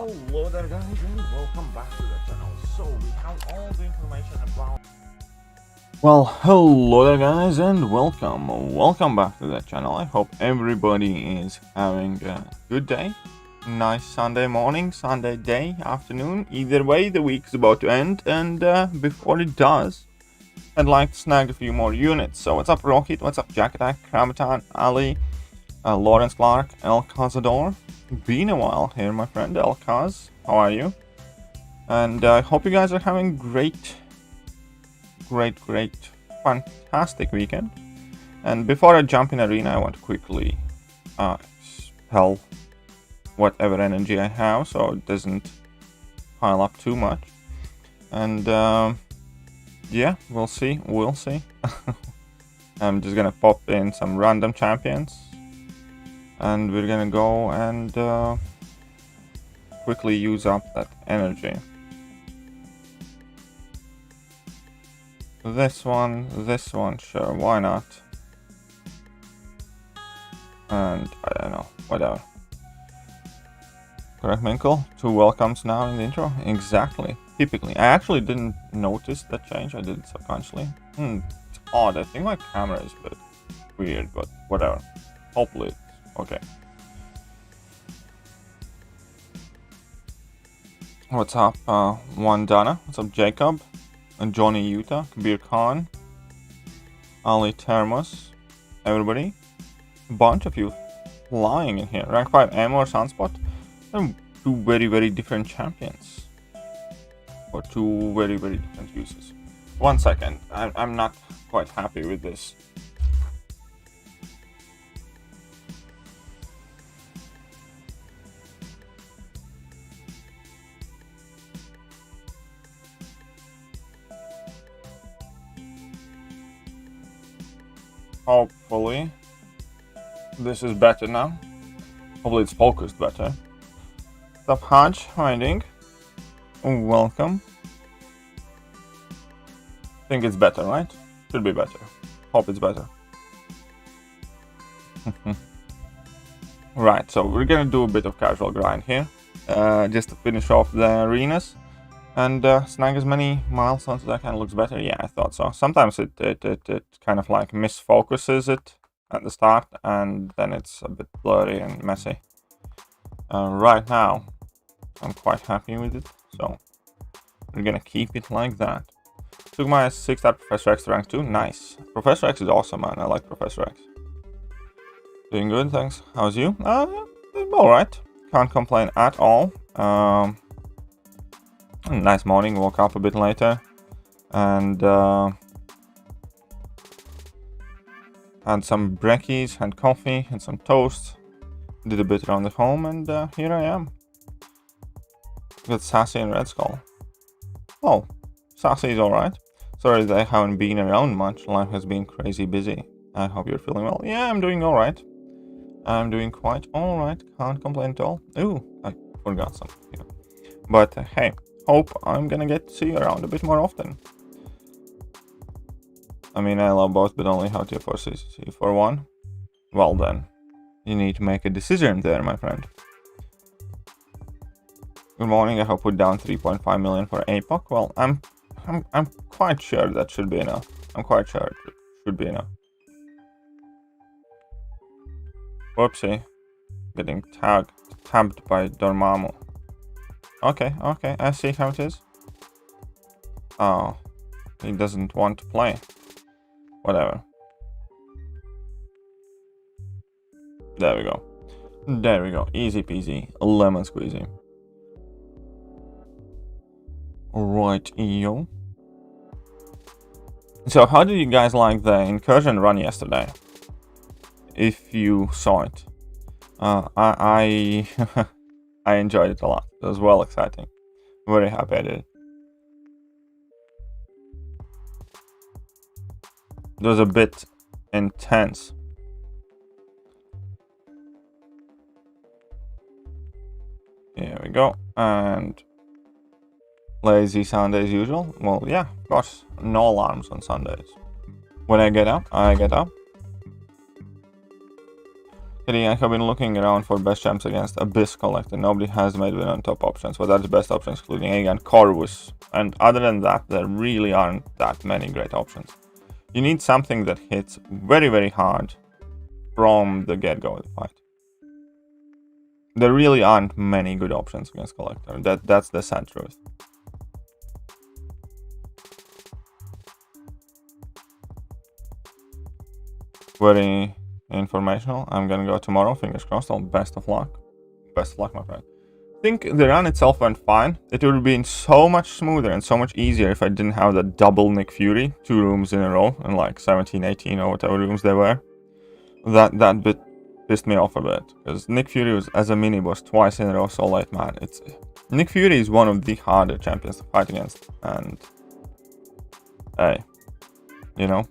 Hello there guys and welcome back to the channel. So we have all the information about... Well, hello there guys and welcome back to the channel. I hope everybody is having a good day. Nice Sunday morning, Sunday day, afternoon. Either way, the week's about to end, and before it does, I'd like to snag a few more units. So what's up Rocket, what's up Jack Attack, Kramatan, Ali, Lawrence Clark, El Cazador. Been a while here, my friend El Kaz. How are you? And I hope you guys are having great, fantastic weekend. And before I jump in arena, I want to quickly expel whatever energy I have, so it doesn't pile up too much. And yeah, we'll see. I'm just gonna pop in some random champions. And we're gonna go and quickly use up that energy. This one, sure, why not? And I don't know, whatever. Correct, Minkle? 2 welcomes now in the intro? Exactly. Typically. I actually didn't notice that change, I did it subconsciously. It's odd, I think my camera is a bit weird, but whatever. Hopefully it's okay. What's up, Wandana? What's up, Jacob? And Johnny Utah, Kabir Khan, Ali Termos, everybody. A bunch of you flying in here. Rank 5 Ammo or Sunspot. And 2 very different champions. For 2 very different uses. 1 second, I'm not quite happy with this. Hopefully this is better now. Hopefully it's focused better. Stop Hodge hiding. Welcome. Think it's better, right? Should be better. Hope it's better. Right, so we're gonna do a bit of casual grind here. Just to finish off the arenas. And snag as many milestones as I can. Looks better. Yeah, I thought so. Sometimes it kind of like misfocuses it at the start, and then it's a bit blurry and messy. Right now, I'm quite happy with it, so we're gonna keep it like that. Took my 6-star Professor X to rank 2. Nice. Professor X is awesome, man. I like Professor X. Doing good, thanks. How's you? All right. Can't complain at all. Nice morning, woke up a bit later and had some brekkies, had coffee and some toast, did a bit around the home, and here I am. Got Sassy and Red Skull. Oh, Sassy is alright. Sorry that I haven't been around much, life has been crazy busy. I hope you're feeling well. Yeah, I'm doing alright. I'm doing quite alright, can't complain at all. Ooh, I forgot something here. But hey. Hope I'm gonna get to see you around a bit more often. I mean, I love both, but only how to force you for one. Well then, you need to make a decision there, my friend. Good morning. I hope we're down 3.5 million for APOC. Well, I'm quite sure that should be enough. I'm quite sure it should be enough. Whoopsie, getting tabbed by Dormammu. Okay, I see how it is. Oh, he doesn't want to play. Whatever. There we go. Easy peasy, lemon squeezy. Right, yo. So, how did you guys like the incursion run yesterday? If you saw it. I I enjoyed it a lot. It was well exciting. Very happy I did it. It was a bit intense. Here we go. And lazy Sunday as usual. Well, yeah, of course. No alarms on Sundays. When I get up, I get up. Kitty, I have been looking around for best champs against Abyss Collector. Nobody has made win on top options. What are the best options, including Egg and Corvus? And other than that, there really aren't that many great options. You need something that hits very, very hard from the get-go of the fight. There really aren't many good options against Collector. That's the sad truth. Very informational. I'm gonna go tomorrow. Fingers crossed. All best of luck. Best of luck, my friend. I think the run itself went fine. It would have been so much smoother and so much easier if I didn't have the double Nick Fury, 2 rooms in a row, in like 17, 18 or whatever rooms they were. That bit pissed me off a bit, because Nick Fury was as a mini boss twice in a row so late, man. Nick Fury is one of the harder champions to fight against, and hey, you know.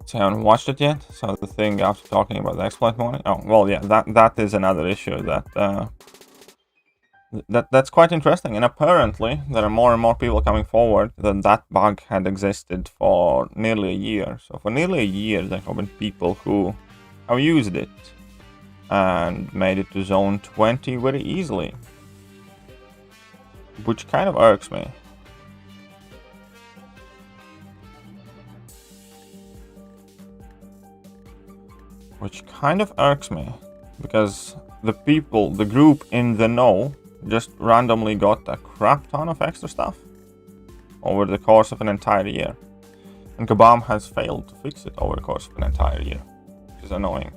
So I haven't watched it yet. So the thing after talking about the exploit morning. Oh well, yeah, that is another issue that's quite interesting. And apparently there are more and more people coming forward that bug had existed for nearly a year. So for nearly a year there have been people who have used it and made it to zone 20 very easily, which kind of irks me. Which kind of irks me, because the group in the know just randomly got a crap ton of extra stuff over the course of an entire year. And Kabam has failed to fix it over the course of an entire year, which is annoying.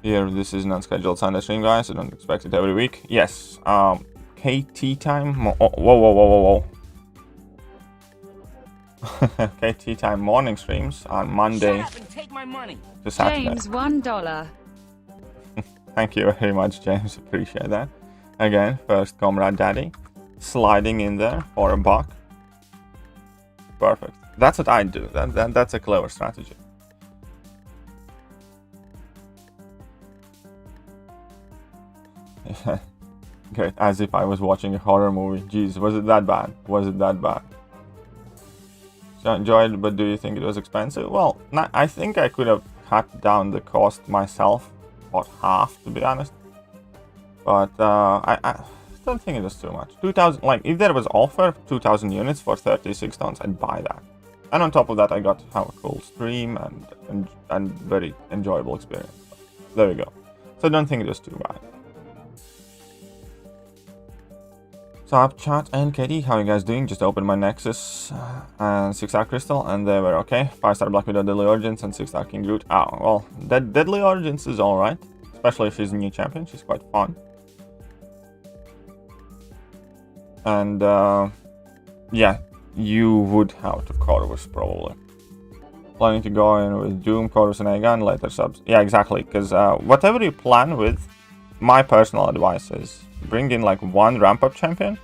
Here, this is an unscheduled Sunday stream, guys. I don't expect it every week. Yes, KT time. Whoa. KT time morning streams on Monday to Saturday. James, $1. Thank you very much, James. Appreciate that. Again, first Comrade Daddy sliding in there for $1. Perfect. That's what I do. That's a clever strategy. Great, as if I was watching a horror movie. Jeez, was it that bad? Was it that bad? So I enjoyed it, but do you think it was expensive? Well, I think I could have cut down the cost myself, about half, to be honest. But I don't think it was too much. 2,000, like if there was offer 2,000 units for 36 tons, I'd buy that. And on top of that, I got to have a cool stream and very enjoyable experience. There we go. So I don't think it was too bad. So up chat and Katie, how are you guys doing? Just opened my Nexus and 6-star Crystal and they were okay. 5-star Black Widow Deadly Origins and 6-star King Groot. Oh, well, that Deadly Origins is alright. Especially if she's a new champion, she's quite fun. And yeah, you would have to Corvus probably. Planning to go in with Doom, Corvus and Aegon, later subs. Yeah, exactly, because whatever you plan with, my personal advice is bring in like 1 ramp-up champion,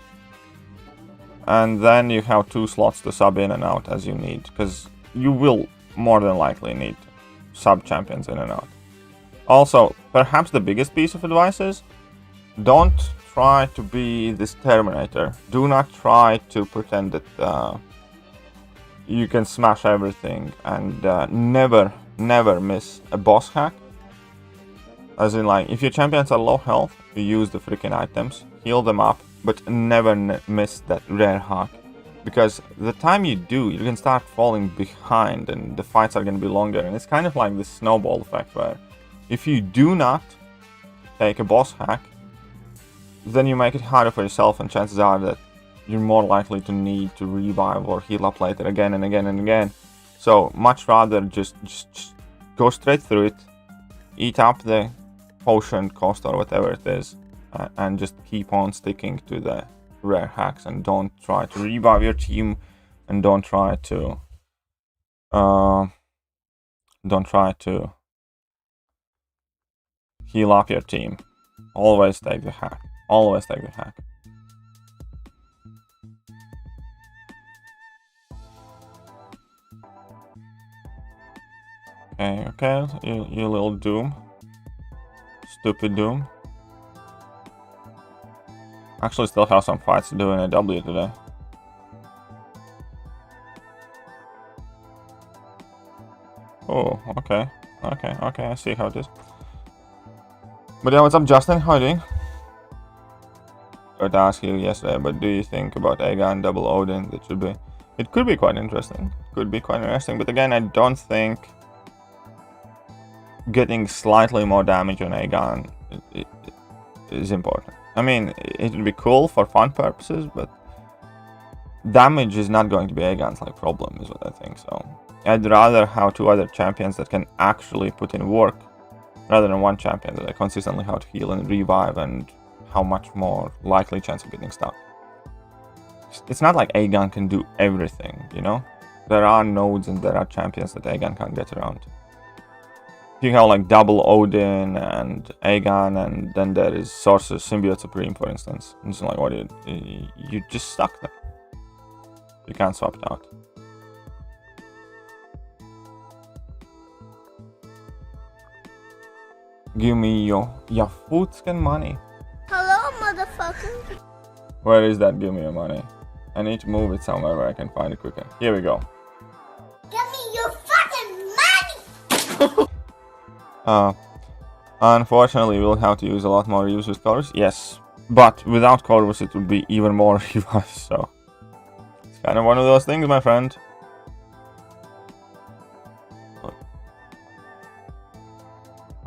and then you have 2 slots to sub in and out as you need, because you will more than likely need sub champions in and out. Also, perhaps the biggest piece of advice is don't try to be this Terminator. Do not try to pretend that you can smash everything, and never miss a boss hack. As in, like, if your champions are low health, you use the freaking items, heal them up, but never miss that rare hack. Because the time you do, you can start falling behind and the fights are going to be longer. And it's kind of like this snowball effect where if you do not take a boss hack, then you make it harder for yourself, and chances are that you're more likely to need to revive or heal up later again and again and again. So much rather just go straight through it, eat up the potion cost or whatever it is, and just keep on sticking to the rare hacks, and don't try to revive your team, and don't try to heal up your team. Always take the hack. Always take the hack. Okay, you little Doom. Stupid Doom. Actually still have some fights to do in a W today. Oh, okay. Okay, okay, I see how it is. But yeah, what's up, Justin? How are you doing? I would ask you yesterday, but do you think about Aegon double Odin? That should be. It could be quite interesting. Could be quite interesting, but again, I don't think getting slightly more damage on Aegon is important. I mean, it would be cool for fun purposes, but damage is not going to be Aegon's like problem, is what I think. So I'd rather have two other champions that can actually put in work, rather than one champion that I consistently have to heal and revive and how much more likely chance of getting stuck. It's not like Aegon can do everything, you know? There are nodes and there are champions that Aegon can't get around. You have like double Odin and Aegon, and then there is Sorcerer Symbiote Supreme, for instance. It's like, what you just stuck there. You can't swap it out. Give me your footscan money. Hello, motherfucker. Where is that? Give me your money. I need to move it somewhere where I can find it quicker. Here we go. Give me your fucking money. Unfortunately, we'll have to use a lot more reuse with Corvus. Yes, but without Corvus, it would be even more revives. So it's kind of one of those things, my friend.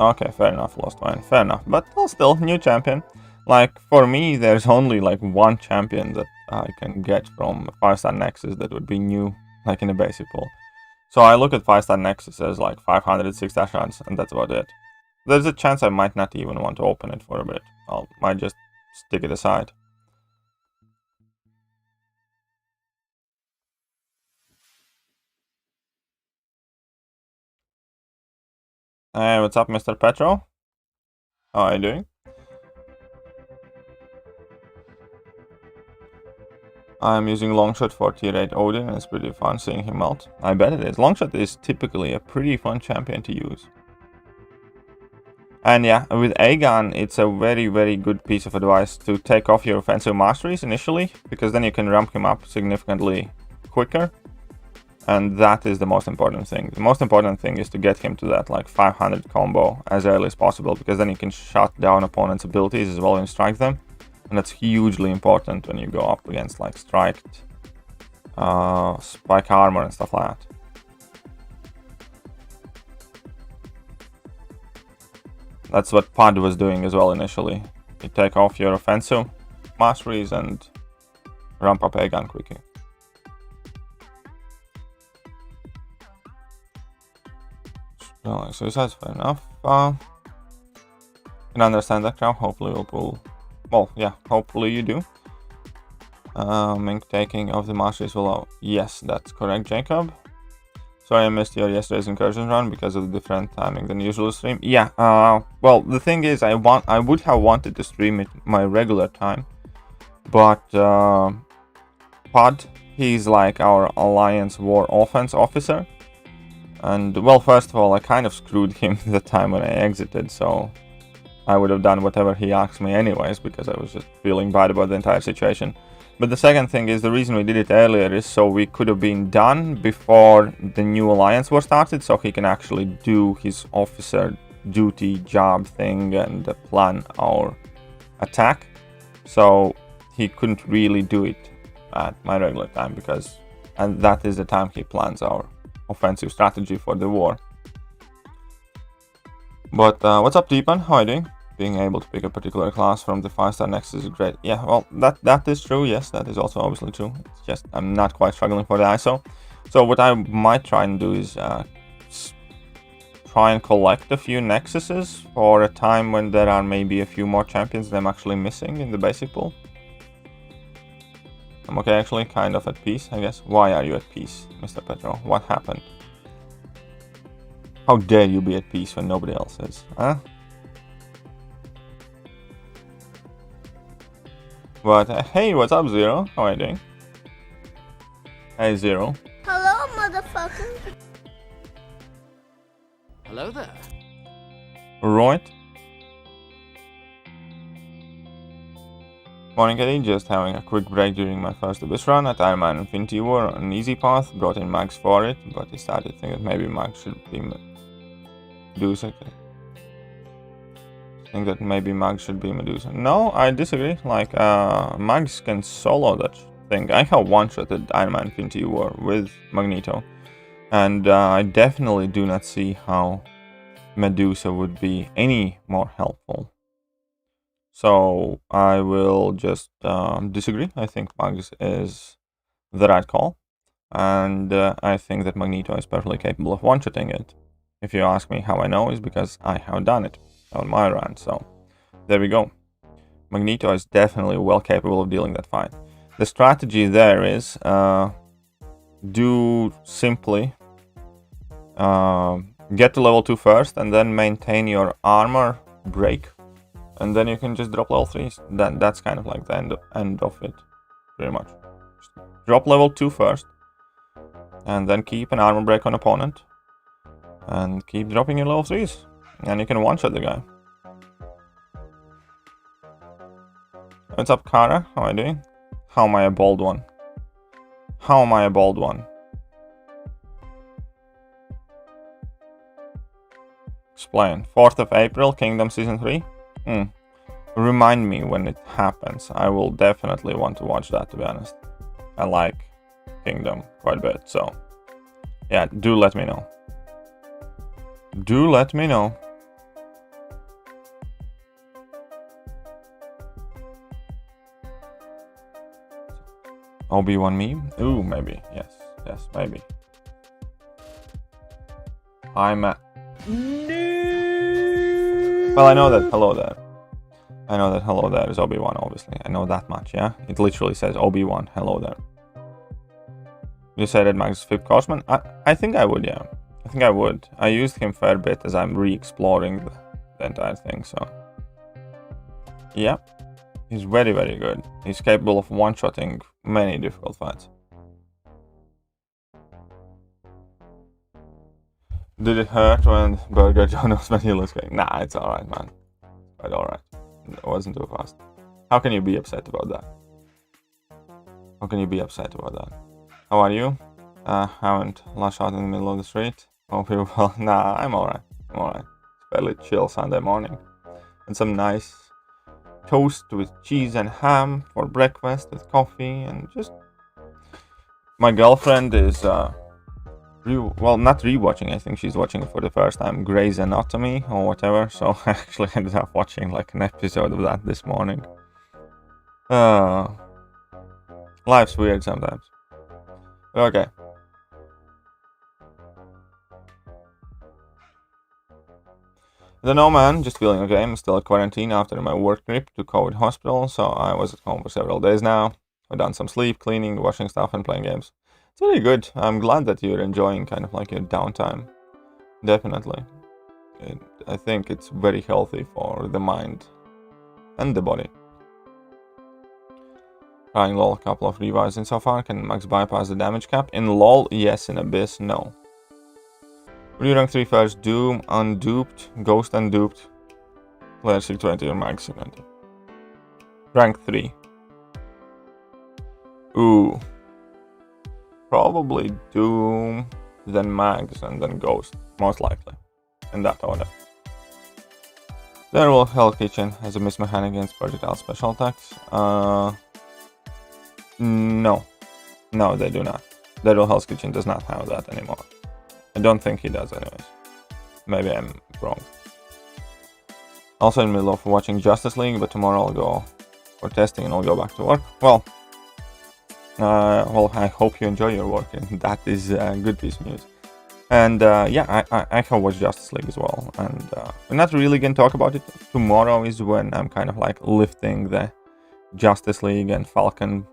Okay, fair enough, Lost Wine. Fair enough, but still, new champion. Like, for me, there's only like one champion that I can get from 5-star Nexus that would be new, like in a basic pool. So I look at 5-star Nexus as like 500 6-star chance, and that's about it. There's a chance I might not even want to open it for a bit. I might just stick it aside. Hey, what's up, Mr. Petro? How are you doing? I'm using Longshot for tier 8 Odin, and it's pretty fun seeing him melt. I bet it is. Longshot is typically a pretty fun champion to use. And yeah, with Aegon, it's a very, very good piece of advice to take off your offensive masteries initially, because then you can ramp him up significantly quicker. And that is the most important thing. The most important thing is to get him to that like 500 combo as early as possible, because then you can shut down opponents' abilities as well and strike them. And that's hugely important when you go up against like striked spike armor and stuff like that. That's what Pod was doing as well initially. You take off your offensive masteries and ramp up Aegon quickly. So that's fair enough. Can understand that crowd. Hopefully we'll pull. Well, yeah, hopefully you do. Mink taking of the masteries will. Yes, that's correct, Jacob. Sorry I missed your yesterday's incursion run because of the different timing than usual stream. Yeah, well, the thing is, I would have wanted to stream it my regular time, but Pod, he's like our Alliance War Offense officer, and well, first of all, I kind of screwed him the time when I exited, so I would have done whatever he asked me anyways, because I was just feeling bad about the entire situation. But the second thing is, the reason we did it earlier is so we could have been done before the new Alliance War started, so he can actually do his officer duty job thing and plan our attack. So he couldn't really do it at my regular time, and that is the time he plans our offensive strategy for the war. But what's up, Deepan? How are you doing? Being able to pick a particular class from the 5-star Nexus is great. Yeah, well, that is true. Yes, that is also obviously true. It's just I'm not quite struggling for the ISO. So what I might try and do is try and collect a few Nexuses for a time when there are maybe a few more champions that I'm actually missing in the basic pool. I'm okay, actually, kind of at peace, I guess. Why are you at peace, Mr. Petro? What happened? How dare you be at peace when nobody else is, huh? But hey, what's up, Zero? How are you doing? Hey, Zero. Hello, motherfucker. Hello there. Right. Morning, Eddie. Just having a quick break during my first Abyss run at Iron Man Infinity War on an easy path. Brought in mags for it, but I started thinking that maybe mags should be Medusa. I think that maybe Mags should be Medusa. No, I disagree. Like, Mags can solo that thing. I have one-shotted Iron Man Infinity War with Magneto. And I definitely do not see how Medusa would be any more helpful. So I will just disagree. I think Mags is the right call. And I think that Magneto is perfectly capable of one-shotting it. If you ask me how I know, is because I have done it on my run. So there we go. Magneto is definitely well capable of dealing that fight. The strategy there is do simply get to level 2 first and then maintain your armor break, and then you can just drop level 3s. That's kind of like the end of it, pretty much. Just drop level 2 first and then keep an armor break on opponent and keep dropping your level 3s, and you can one-shot the guy. What's up, Kara? How am I doing? How am I a bold one? How am I a bold one? Explain. 4th of April, Kingdom Season 3? Remind me when it happens. I will definitely want to watch that, to be honest. I like Kingdom quite a bit, so... yeah, do let me know. Do let me know. Obi-Wan meme? Ooh, maybe. Yes, maybe. I'm at... Well, I know that hello there. I know that hello there is Obi-Wan, obviously. I know that much, yeah? It literally says Obi-Wan, hello there. You said that Max Flip Cosman? I think I would, yeah. I think I would. I used him fair bit as I'm re-exploring the entire thing, so... yeah. He's very, very good. He's capable of one-shotting many difficult fights. Did it hurt when Burger Jonas when he was going? Nah, it's alright, man. Quite alright. It wasn't too fast. How can you be upset about that? How can you be upset about that? How are you? Haven't lashed out in the middle of the street. Hope you're well. Nah, I'm alright. I'm alright. It's fairly chill Sunday morning. And some nice toast with cheese and ham for breakfast with coffee, and just... my girlfriend is well, not rewatching, I think she's watching it for the first time, Grey's Anatomy or whatever, so I actually ended up watching like an episode of that this morning. Life's weird sometimes. Okay. I don't know, man, just feeling okay. I'm still at quarantine after my work trip to COVID hospital, so I was at home for several days now. I've done some sleep, cleaning, washing stuff, and playing games. It's really good. I'm glad that you're enjoying kind of like your downtime. Definitely. I think it's very healthy for the mind and the body. Trying LoL a couple of revives in so far. Can Max bypass the damage cap? In LoL, yes. In Abyss, no. Blue rank 3 first, Doom, Unduped, Ghost Unduped, Player 620 or Max 620. Rank 3. Ooh. Probably Doom, then Mags, and then Ghost. Most likely. In that order. There will Hell Kitchen has a miss mechanic against projectile special attacks. No. No, they do not. Dead Hell's Kitchen does not have that anymore. I don't think he does anyways. Maybe I'm wrong. Also in the middle of watching Justice League, but tomorrow I'll go for testing and I'll go back to work. Well, I hope you enjoy your work, and that is a good piece of news. And yeah, I have watched Justice League as well, and we're not really gonna talk about it. Tomorrow is when I'm kind of like lifting the Justice League and Falcon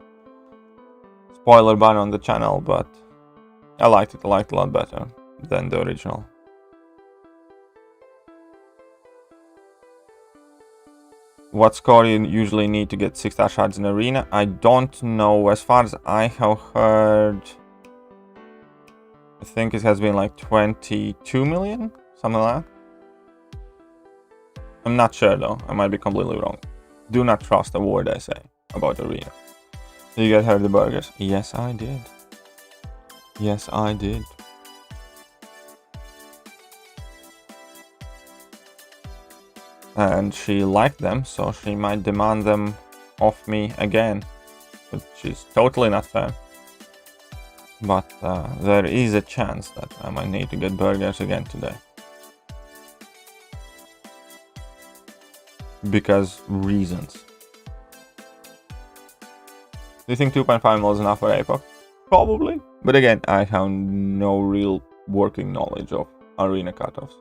spoiler ban on the channel, but I liked it a lot better than the original. What score you usually need to get 6-star shards in arena? I don't know. As far as I have heard, I think it has been like 22 million, something like that. I'm not sure though. I might be completely wrong. Do not trust a word I say about arena. Did you get her the burgers? Yes, I did. Yes, I did. and she liked them, so she might demand them off me again, which is totally not fair. But there is a chance that I might need to get burgers again today. Because reasons. Do you think 2.5 mil is enough for APOC? Probably. But again, I have no real working knowledge of arena cutoffs.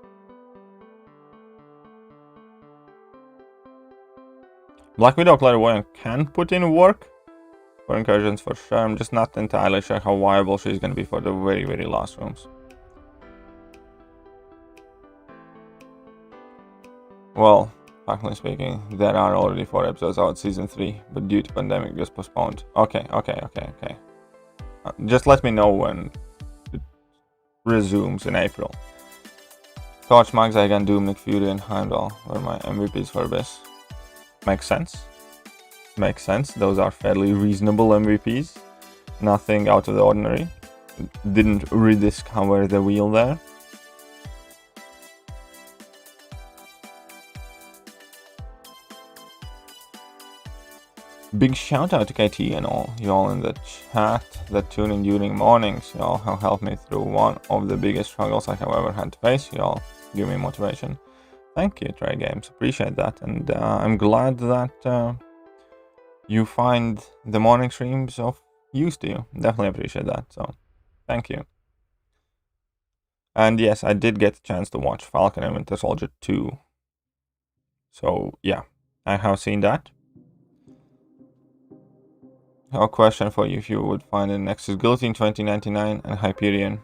Black Widow Clairvoyant can put in work for incursions for sure. I'm just not entirely sure how viable she's going to be for the very, very last rooms. Well, practically speaking, there are already 4 episodes out season 3, but due to pandemic just postponed. Okay. Just let me know when it resumes in April. Torch, Max, Agan, Doom, Nick Fury, and Heimdall were my MVPs for this. Makes sense. Makes sense. Those are fairly reasonable MVPs. Nothing out of the ordinary. Didn't rediscover the wheel there. Big shout out to KT and all y'all in the chat that tune in during mornings. Y'all have helped me through one of the biggest struggles I have ever had to face. Y'all give me motivation. Thank you, Trey Games. Appreciate that. And I'm glad that you find the morning streams of use to you. Definitely appreciate that. So, thank you. And yes, I did get a chance to watch Falcon and Winter Soldier 2. So, yeah, I have seen that. A question for you: if you would find the Nexus Guillotine 2099 and Hyperion.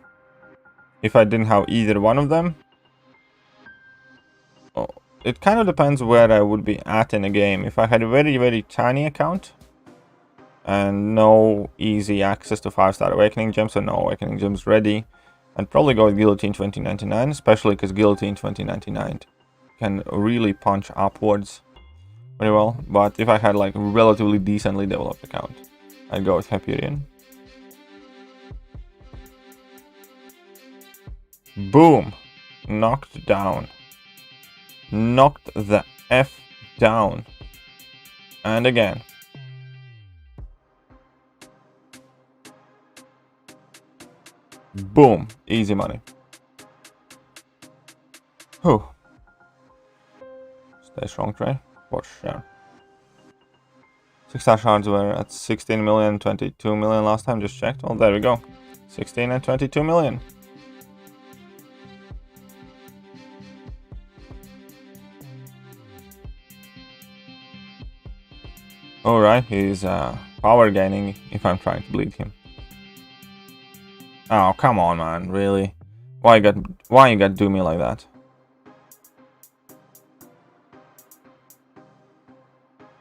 If I didn't have either one of them, it kind of depends where I would be at in a game. If I had a very, very tiny account and no easy access to 5-star Awakening Gems or no Awakening Gems ready, I'd probably go with Guillotine 2099, especially because Guillotine 2099 can really punch upwards very well. But if I had like a relatively decently developed account, I'd go with Hyperion. Boom! Knocked down. Knocked the F down. And again. Boom! Easy money. Whew. Stay strong, Trey. For sure. 6-star shards were at 16 million, 22 million last time. Just checked. Well, there we go. 16 and 22 million. Alright, he's power gaining if I'm trying to bleed him. Oh, come on, man. Really? Why you got to do me like that?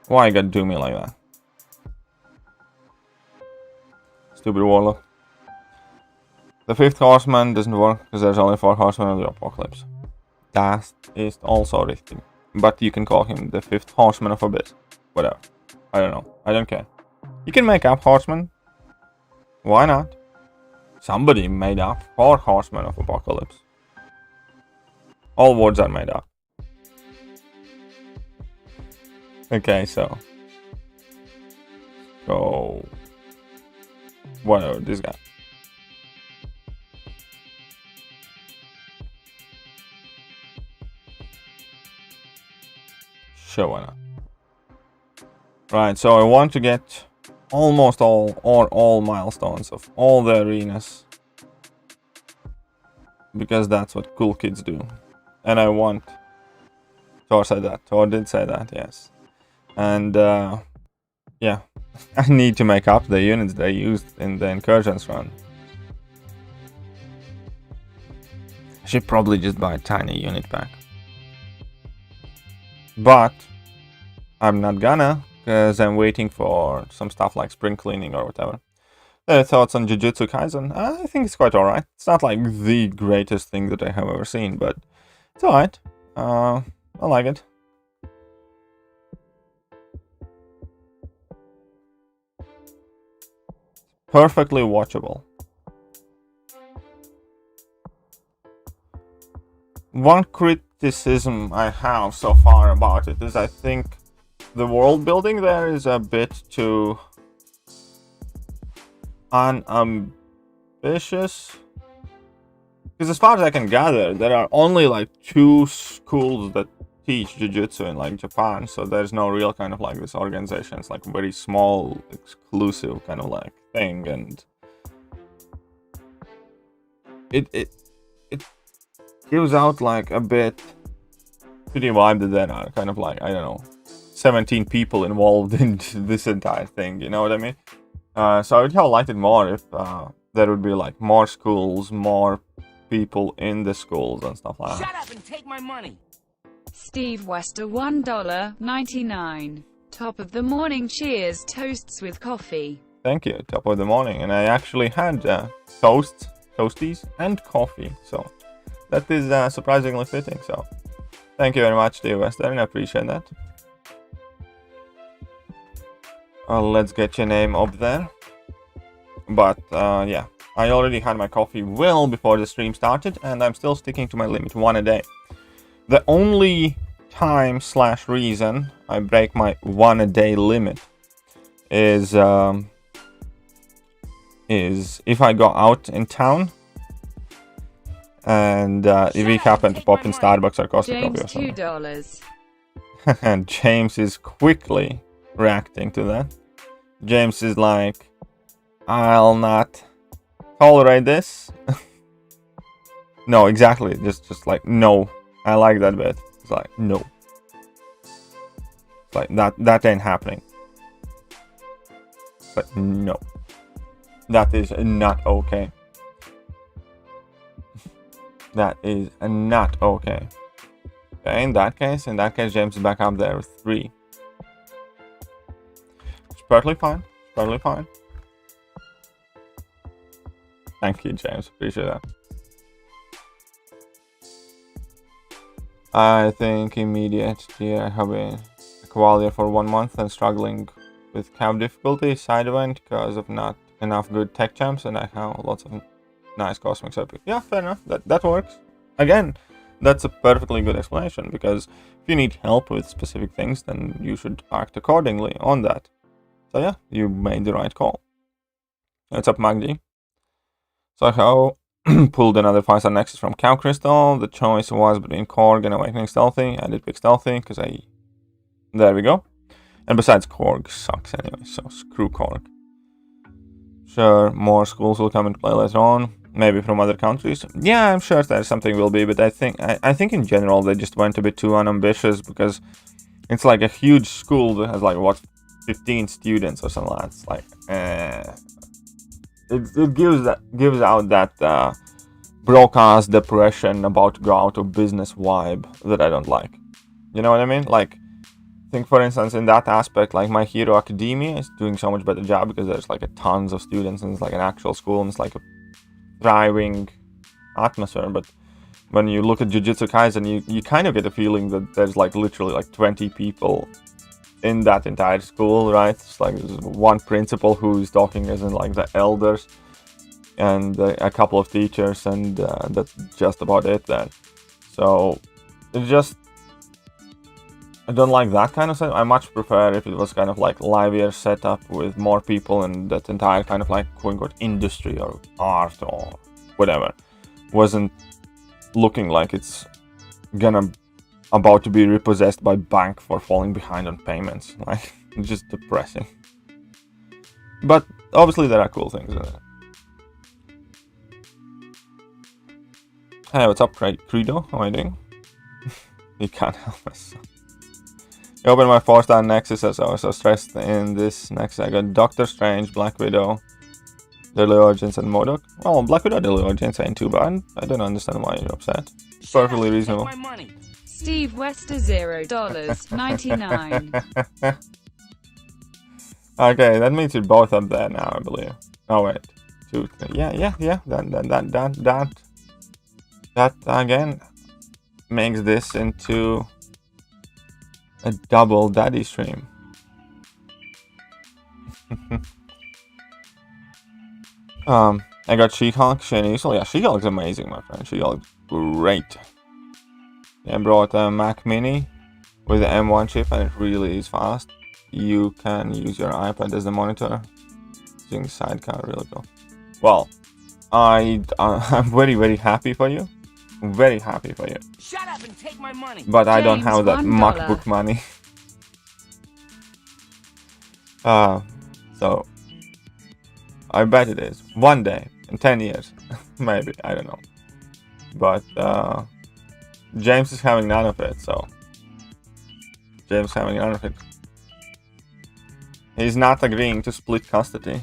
Why you got to do me like that? Stupid warlock. The 5th horseman doesn't work because there's only 4 horsemen of the apocalypse. That is also richtig. But you can call him the 5th horseman of Abyss. Whatever. I don't know. I don't care. You can make up horsemen. Why not? Somebody made up 4 horsemen of apocalypse. All words are made up. Okay, so whatever, this guy. Sure, why not? Right, so I want to get almost all or all milestones of all the arenas, because that's what cool kids do. And I want Thor said that. Thor did say that, yes. And yeah, I need to make up the units they used in the incursions run. I should probably just buy a tiny unit pack. But I'm not gonna, because I'm waiting for some stuff like spring cleaning or whatever. Thoughts on Jujutsu Kaisen? I think it's quite alright. It's not like the greatest thing that I have ever seen, but it's alright. I like it. Perfectly watchable. One criticism I have so far about it is I think the world building there is a bit too unambitious. Because as far as I can gather, there are only like 2 schools that teach jiu-jitsu in like Japan, so there's no real kind of like this organization. It's like a very small, exclusive kind of like thing, and it gives out like a bit to the vibe that there are kind of like, I don't know, 17 people involved in this entire thing, you know what I mean? So I would have liked it more if there would be like more schools, more people in the schools and stuff like that. Shut up and take my money. Steve Wester, $1.99. Top of the morning, cheers, toasts with coffee. Thank you, top of the morning. And I actually had toasties and coffee, so that is surprisingly fitting. So thank you very much, Steve Wester, and I appreciate that. Let's get your name up there. But yeah, I already had my coffee well before the stream started, and I'm still sticking to my limit, 1 a day. The only time / reason I break my 1 a day limit is if I go out in town and if we happen to pop in Starbucks or Costa Coffee or something. $2. And James is quickly reacting to that. James is like, I'll not tolerate this. No, exactly. Just like, no. I like that bit. It's like, no. It's like, that ain't happening. It's like, no. That is not okay. That is not okay. Okay, in that case, James is back up there with 3. It's perfectly fine. Perfectly fine. Thank you, James. Appreciate that. I think immediate. Yeah, I have been a qualifier for 1 month and struggling with cap difficulty side event because of not enough good tech champs, and I have lots of nice cosmic epic. Yeah, fair enough. That works. Again, that's a perfectly good explanation, because if you need help with specific things, then you should act accordingly on that. So yeah, you made the right call. What's up, Magdi? So how pulled another 5-star Nexus from Cow Crystal. The choice was between Korg and Awakening Stealthy. I did pick Stealthy because there we go. And besides, Korg sucks anyway, so screw Korg. Sure, more schools will come into play later on, maybe from other countries. Yeah, I'm sure there's something will be, but I think in general they just went a bit too unambitious, because it's like a huge school that has like, what, 15 students or something like that. It's like, it gives out that broadcast depression about to go out of business vibe that I don't like. You know what I mean? Like, think for instance in that aspect, like My Hero Academia is doing so much better job because there's like a tons of students and it's like an actual school and it's like a thriving atmosphere. But when you look at Jujutsu Kaisen, you kind of get a feeling that there's like literally like 20 people in that entire school, right? It's like there's one principal who's talking as in like the elders and a couple of teachers, and that's just about it then. So it's just, I don't like that kind of stuff. I much prefer if it was kind of like livelier setup with more people, and that entire kind of like quote-unquote industry or art or whatever wasn't looking like it's about to be repossessed by bank for falling behind on payments. Like, it's just depressing. But obviously there are cool things in it. Hey, what's up, Credo? How are you doing? You can't help us. I opened my 4-star Nexus as I was so stressed in this Nexus. I got Doctor Strange, Black Widow, Deadly Origins, and MODOK. Well, Black Widow, Deadly Origins ain't too bad. I don't understand why you're upset. It's perfectly reasonable. Steve Wester, $0.99. Okay, that means you're both up there now, I believe. Oh wait, 2, 3. Yeah. That again makes this into a double daddy stream. I got She-Hulk, Shane Easel. Yeah, She-Hulk's amazing, my friend. She-Hulk's great. I brought a Mac Mini with the M1 chip, and it really is fast. You can use your iPad as the monitor. Using sidecar, really cool. Well, I'm very happy for you. Very happy for you. Shut up and take my money. But I don't James, have that $1. MacBook money. So I bet it is. One day, in 10 years, maybe, I don't know. But James is having none of it, so James having none of it. He's not agreeing to split custody.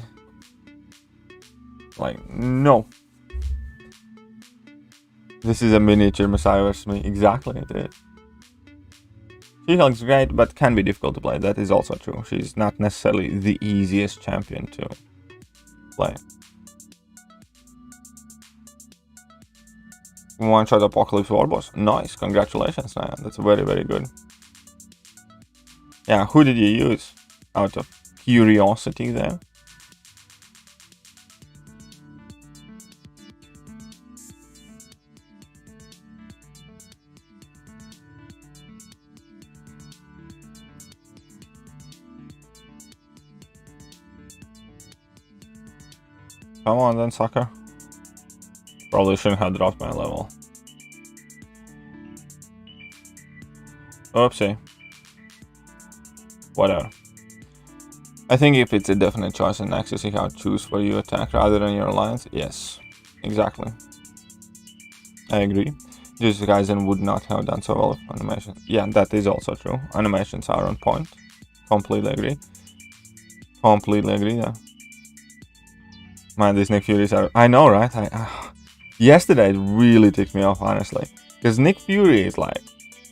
Like, no. This is a miniature Messiah versus me. Exactly, it is. She-Hulk's great, but can be difficult to play. That is also true. She's not necessarily the easiest champion to play. One-shot Apocalypse War Boss. Nice, congratulations, man. That's very good. Yeah, who did you use? Out of curiosity there. Come on then, sucker. Probably shouldn't have dropped my level. Oopsie. Whatever. I think if it's a definite choice in Nexus, you have to choose for you attack rather than your alliance. Yes, exactly. I agree. Jujutsu Kaisen would not have done so well with animation. Yeah, that is also true. Animations are on point. Completely agree. Completely agree, yeah. Man, these Nick Furies are... I know, right? Yesterday it really ticked me off, honestly. Because Nick Fury is like...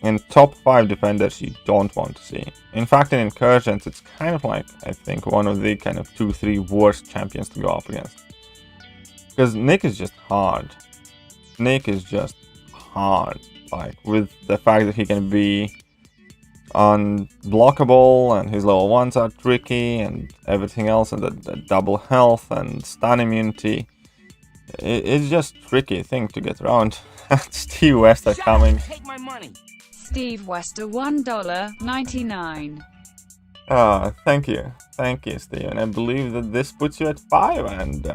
in top 5 defenders you don't want to see. In fact, in incursions, it's kind of like, I think, one of the kind of 2-3 worst champions to go up against. Because Nick is just hard. Nick is just hard. Like, with the fact that he can be unblockable, and his level 1s are tricky, and everything else, and the double health, and stun immunity. It's just a tricky thing to get around. Steve West are coming. Take my money. Steve Wester, $1.99. Thank you. Thank you, Steve. And I believe that this puts you at 5, and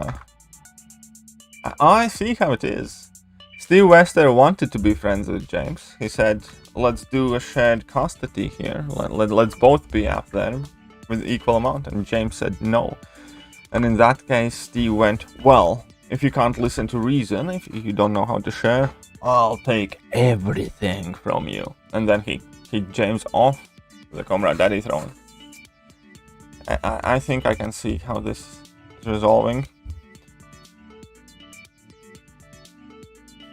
I see how it is. Steve Wester wanted to be friends with James. He said, let's do a shared custody here. Let's both be up there with equal amount. And James said no. And in that case, Steve went, well, if you can't listen to reason, if you don't know how to share, I'll take everything from you. And then he kicked James off the COMRADE Daddy throne. I think I can see how this is resolving.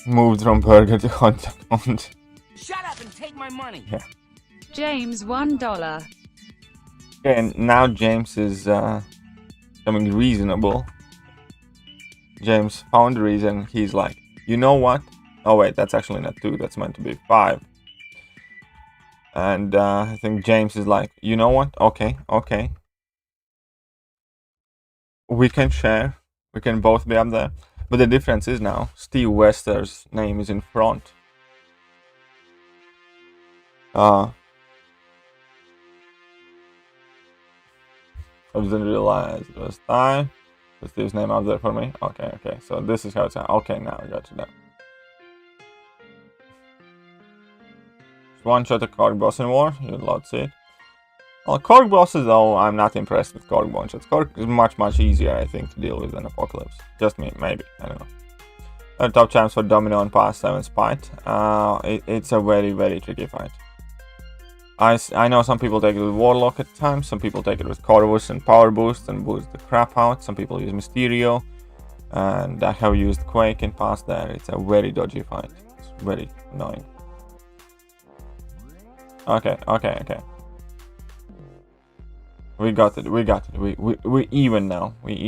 Moved from burger to hot dog. Shut up and take my money. Yeah. James, $1. Okay, and now James is becoming reasonable. James found a reason. He's like, you know what? Oh wait, that's actually not 2. That's meant to be 5. And I think James is like, you know what? Okay. We can share. We can both be up there. But the difference is now, Steve Wester's name is in front. I didn't realize it was time. Put Steve's name up there for me. Okay. So this is how it's... Okay, now I got you down. One-shot a Korg boss in war. You'd love to see it. Well, Korg bosses, though, I'm not impressed with Korg one-shots. Korg is much easier, I think, to deal with than Apocalypse. Just me, maybe. I don't know. Top champs for Domino and Pass 7 Spite. It's a very tricky fight. I know some people take it with Warlock at times. Some people take it with Corvus and Power Boost and boost the crap out. Some people use Mysterio. And I have used Quake in past there. It's a very dodgy fight. It's very annoying. Okay. We got it. We even now. Let's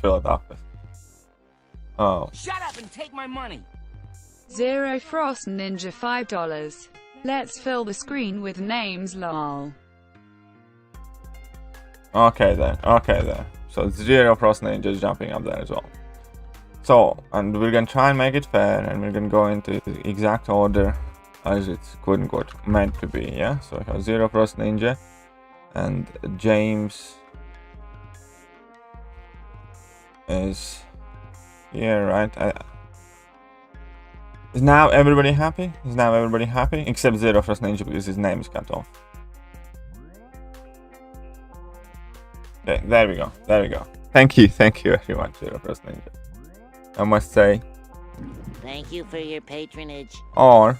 fill it up. Oh. Shut up and take my money. Zero Frost Ninja, $5. Let's fill the screen with names, lol. Okay then. So Zero Frost Ninja is jumping up there as well. So, and we're gonna try and make it fair, and we're gonna go into the exact order as it's quote unquote meant to be, yeah? So I have Zero Frost Ninja and James is here, right? Is now everybody happy? Is now everybody happy? Except Zero Frost Ninja because his name is cut off. Okay, there we go, there we go. Thank you everyone, Zero Frost Ninja. I must say. Thank you for your patronage. Or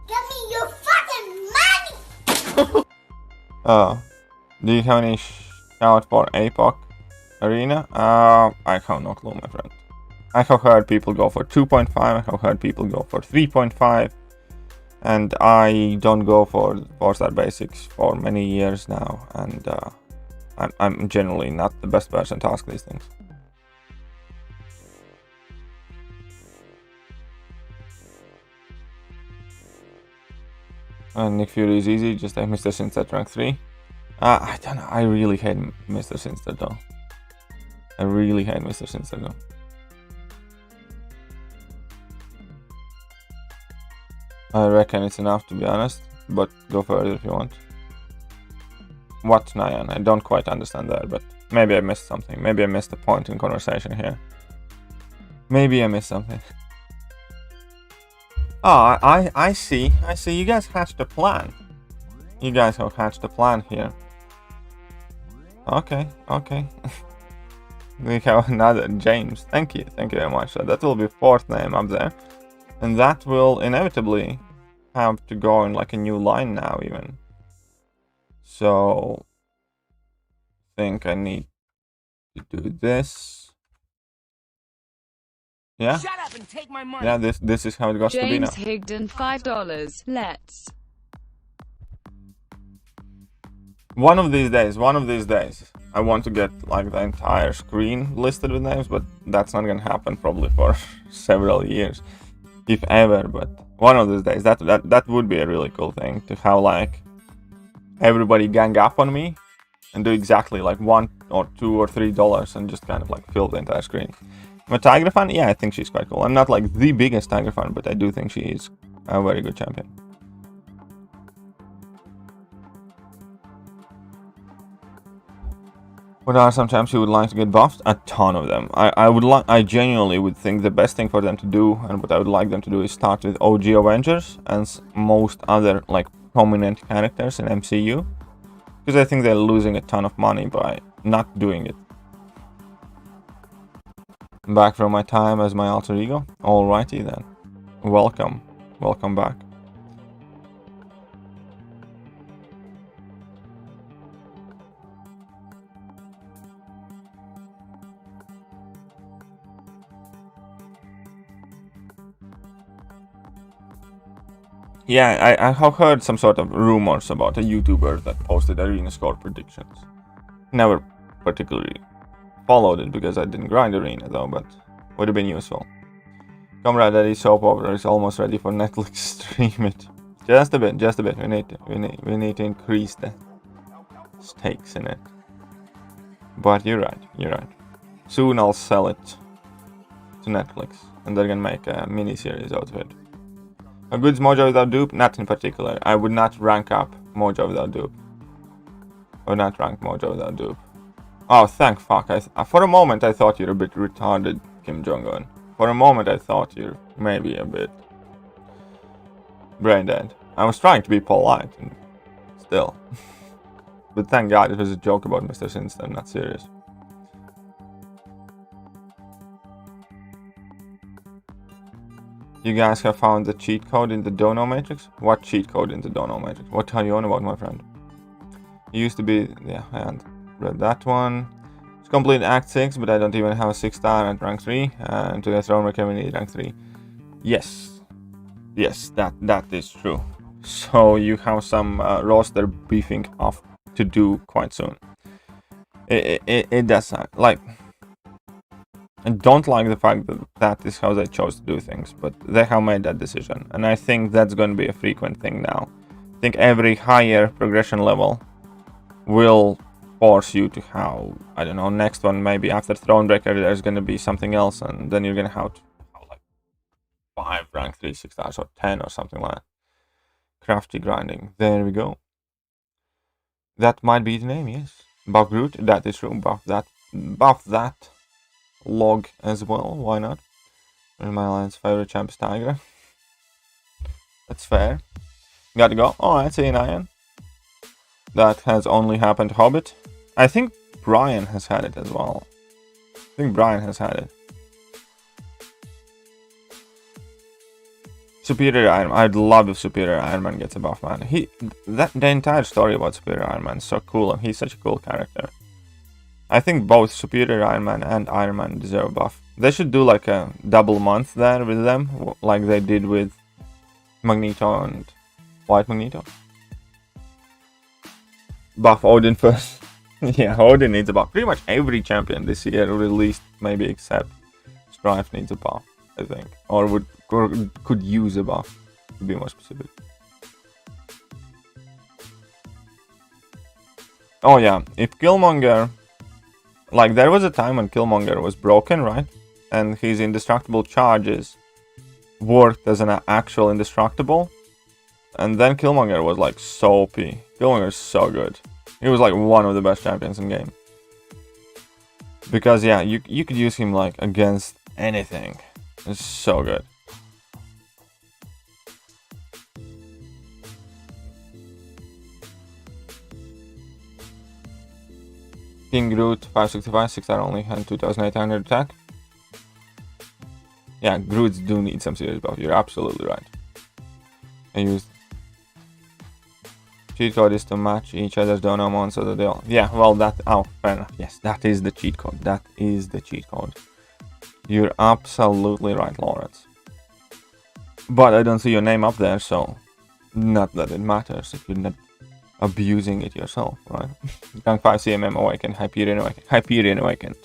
Give me your fucking money! do you have any shout for APOC Arena? I have no clue, my friend. I have heard people go for 2.5, I have heard people go for 3.5, and I don't go for 4-star basics for many years now, and I'm generally not the best person to ask these things. And Nick Fury is easy, just like Mr. Sinstead rank 3. I don't know, I really hate Mr. Sinstead though. I really hate Mr. Sinstead though. I reckon it's enough to be honest, but go further if you want. What, Nyan? I don't quite understand that, but maybe I missed something. Maybe I missed a point in conversation here. Maybe I missed something. Oh, I see. I see. You guys hatched a plan. You guys have hatched a plan here. Okay, okay. We have another James. Thank you very much. So that will be 4th name up there. And that will inevitably have to go in like a new line now even. So I think I need to do this. Yeah. Shut up and take my money. Yeah, this is how it goes to be now. James Higdon $5. Let's. One of these days, I want to get like the entire screen listed with names, but that's not gonna happen probably for several years, if ever. But one of these days, that would be a really cool thing to have, like everybody gang up on me and do exactly like $1 or $2 or $3 and just kind of like fill the entire screen. I'm a Tiger fan? Yeah, I think she's quite cool. I'm not like the biggest Tiger fan, but I do think she is a very good champion. What are some champs you would like to get buffed? A ton of them. I genuinely would think the best thing for them to do, and what I would like them to do, is start with OG Avengers and most other like prominent characters in MCU, because I think they're losing a ton of money by not doing it. Back from my time as my alter ego? Alrighty then. Welcome. Welcome back. Yeah, I have heard some sort of rumors about a YouTuber that posted arena score predictions. Never particularly followed it because I didn't grind arena though, but would have been useful. COMRADE that is soap opera is almost ready for Netflix stream it. Just a bit. We need to increase the stakes in it. But you're right. Soon I'll sell it to Netflix and they're gonna make a mini-series out of it. A good Mojo without dupe? Not in particular. I would not rank up Mojo without dupe. Or not rank Mojo without dupe. Oh, thank fuck. For a moment I thought you're a bit retarded, Kim Jong-un. For a moment I thought you're maybe a bit brain dead. I was trying to be polite, and still. But thank God it was a joke about Mr. Sinstead, not serious. You guys have found the cheat code in the Dono Matrix? What cheat code in the Dono Matrix? What are you on about, my friend? It used to be... yeah, I hadn't read that one. It's complete Act 6, but I don't even have a 6-star at rank 3. And to get thrown we need rank 3. Yes. Yes, that is true. So you have some roster beefing off to do quite soon. It does sound like... I don't like the fact that that is how they chose to do things, but they have made that decision, and I think that's going to be a frequent thing now. I think every higher progression level will force you to have, I don't know, next one maybe after Thronebreaker there's gonna be something else, and then you're gonna have to have like 5 rank 3 6 stars or 10 or something like that. Crafty grinding. There we go. That might be the name, yes. Buff Groot, that is true. Buff that log as well, why not? And my alliance favorite champ is Tigra. That's fair. Gotta go. Alright, see you, Ian. That has only happened to Hobbit. I think Brian has had it as well. I think Brian has had it. Superior Iron Man. I'd love if Superior Iron Man gets a buff, man. The entire story about Superior Iron Man is so cool, and he's such a cool character. I think both Superior Iron Man and Iron Man deserve a buff. They should do like a double month there with them, like they did with Magneto and White Magneto. Buff Odin first. Yeah, Odin needs a buff. Pretty much every champion this year released, maybe except Strife, needs a buff, I think. Or could use a buff, to be more specific. Oh yeah, if Killmonger... Like, there was a time when Killmonger was broken, right? And his indestructible charges worked as an actual indestructible. And then Killmonger was like so OP. Killmonger is so good. He was like one of the best champions in game. Because yeah, you could use him like against anything. It's so good. King Groot 565, 6-star only, and 2800 attack. Yeah, Groots do need some serious buff. You're absolutely right. I used cheat code is to match each other's dono mon so that they all. Yeah, well that. Oh, fair enough. Yes, that is the cheat code. That is the cheat code. You're absolutely right, Lawrence. But I don't see your name up there, so not that it matters if you're not abusing it yourself, right? Gang 5 CMM Awakened, Hyperion Awakened. Hyperion Awakened.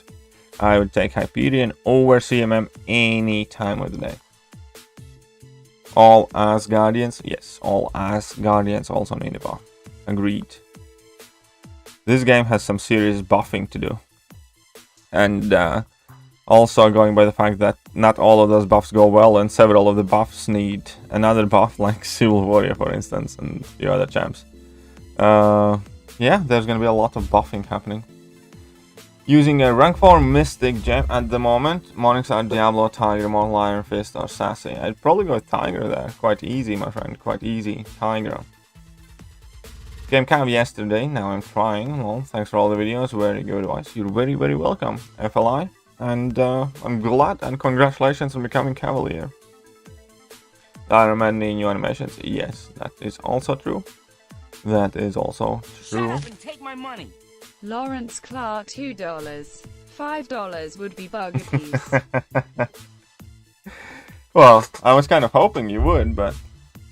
I would take Hyperion over CMM any time of the day. All Asgardians? Yes, all Asgardians also need a buff. Agreed. This game has some serious buffing to do. And also going by the fact that not all of those buffs go well, and several of the buffs need another buff, like Civil Warrior, for instance, and a few other champs. Yeah, there's gonna be a lot of buffing happening. Using a rank 4 Mystic Gem at the moment. Morningstar, Diablo, Tiger, Mortal Iron Fist, or Sassy. I'd probably go with Tiger there. Quite easy, my friend. Quite easy. Tiger. Game cam yesterday. Now I'm trying. Well, thanks for all the videos. Very good advice. You're very, very welcome, FLI. And I'm glad and congratulations on becoming Cavalier. Iron Man need new animations. Yes, that is also true. That is also true. Shut up and take my money. Lawrence Clark $2. $5 would be bug piece. Well, I was kind of hoping you would, but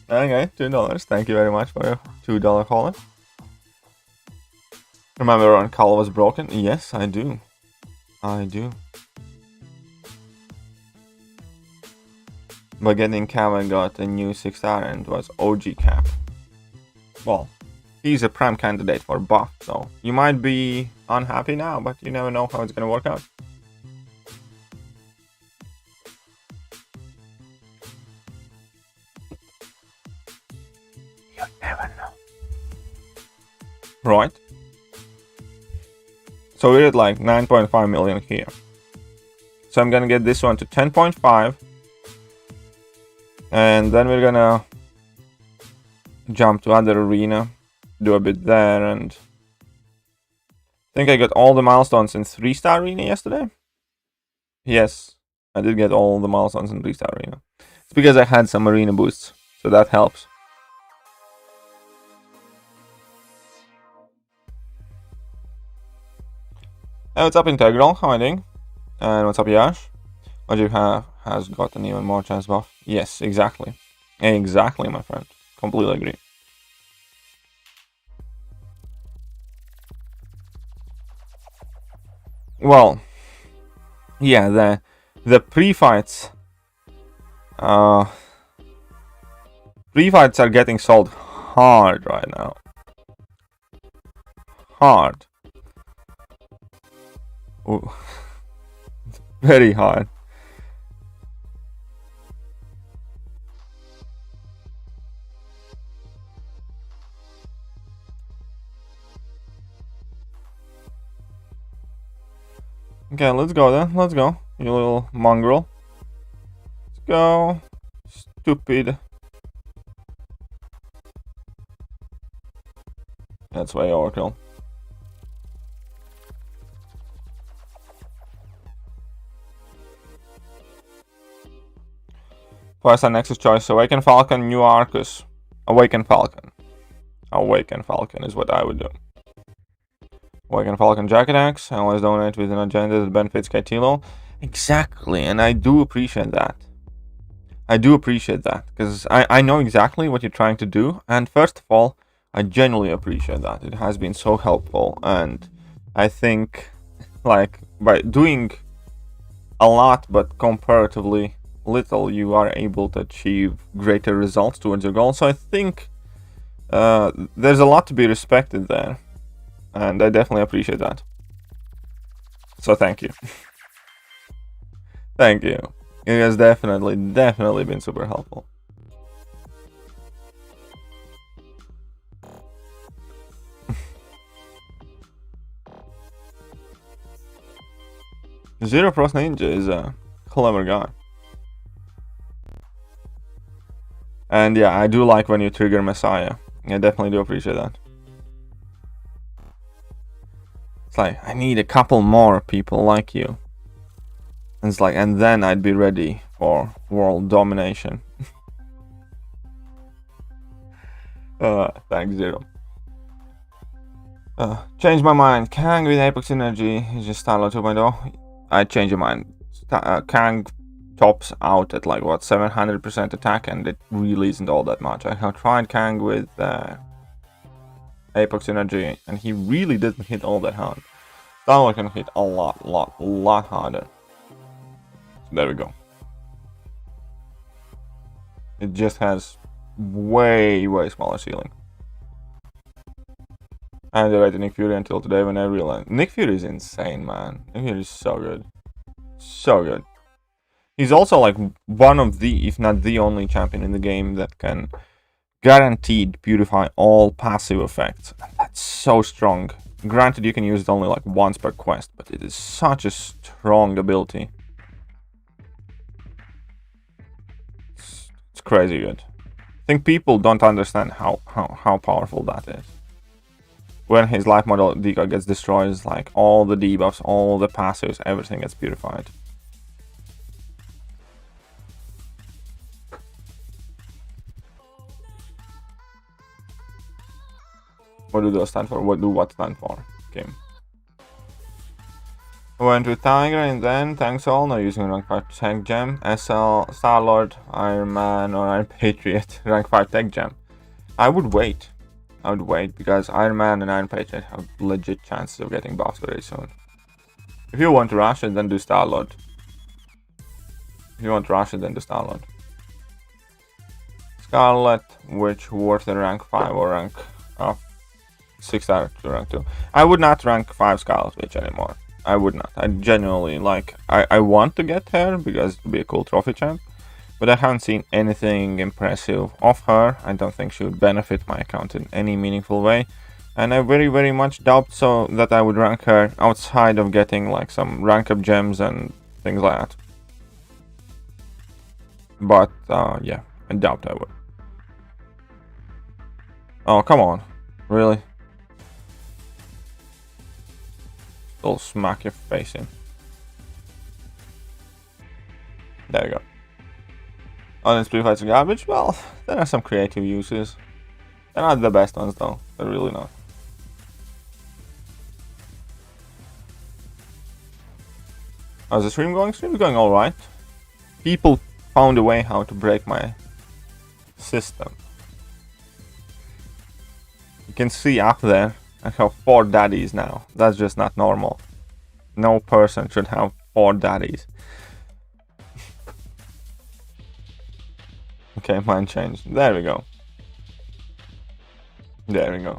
okay, $2. Thank you very much for your $2 caller. Remember when Call was broken? Yes, I do. I do. But getting Cavan got a new 6-star and was OG Cap. Well, he's a prime candidate for buff, so you might be unhappy now, but you never know how it's gonna work out. You never know. Right? So we're at like 9.5 million here. So I'm gonna get this one to 10.5. And then we're gonna jump to other arena. Do a bit there, and I think I got all the milestones in 3-star arena yesterday. Yes, I did get all the milestones in 3-star arena. It's because I had some arena boosts, so that helps. Hey, what's up, Integral? How are you doing? And what's up, Yash? What you have has got an even more chance buff. Yes, exactly. Exactly, my friend. Completely agree. Well, yeah, the pre-fights pre-fights are getting sold hard right now. Hard. Oh, it's very hard. Okay, let's go then. Let's go, you little mongrel. Let's go. Stupid. That's way overkill. First and next choice: Awaken Falcon, New Arcus. Awaken Falcon. Awaken Falcon is what I would do. Awaken Falcon Jacket Axe. Always donate with an agenda that benefits KTLO. Exactly, and I do appreciate that. I do appreciate that, because I know exactly what you're trying to do, and first of all, I genuinely appreciate that. It has been so helpful, and I think, like, by doing a lot but comparatively little, you are able to achieve greater results towards your goal. So I think there's a lot to be respected there, and I definitely appreciate that. So thank you. Thank you. It has definitely been super helpful. Zero Frost Ninja is a clever guy. And yeah, I do like when you trigger Messiah. I definitely do appreciate that. It's like, I need a couple more people like you. And it's like, and then I'd be ready for world domination. Thanks, Zero. Change my mind. Kang with Apex Energy is just Starlord 2.0. I change your mind. Kang tops out at like what, 700% attack, and it really isn't all that much. I have tried Kang with Apex Energy, and he really didn't hit all that hard. Starlord can hit a lot harder. So there we go. It just has way smaller ceiling. I underrated Nick Fury until today when I realized Nick Fury is insane, man. Nick Fury is so good. So good. He's also like one of the, if not the only champion in the game that can guaranteed purify all passive effects. That's so strong. Granted, you can use it only like once per quest, but it is such a strong ability. It's crazy good. I think people don't understand how powerful that is. When his life model decoy gets destroyed, it's like all the debuffs, all the passives, everything gets purified. What do those stand for? What do what stand for? Game. Went with Tiger and then thanks all. Now using rank 5 tech gem. SL, Starlord, Iron Man, or Iron Patriot rank 5 tech gem. I would wait. Because Iron Man and Iron Patriot have legit chances of getting buffs very soon. If you want to rush it, then do Starlord. If you want to rush it, then do Starlord. Scarlet, which worth a rank 5 or rank 6 to rank 2. I would not rank 5 Scarlet Witch anymore. I would not. I genuinely like. I want to get her because it would be a cool trophy champ. But I haven't seen anything impressive of her. I don't think she would benefit my account in any meaningful way. And I very much doubt so that I would rank her outside of getting like some rank up gems and things like that. But yeah, I doubt I would. Oh, come on. Really? I'll smack your face in. There you go. Audience pre-fights are garbage? Well, there are some creative uses. They're not the best ones though. They're really not. How's the stream going? Stream's going alright. People found a way how to break my system. You can see up there I have 4 daddies now. That's just not normal. No person should have 4 daddies. Okay, mine changed. There we go. There we go.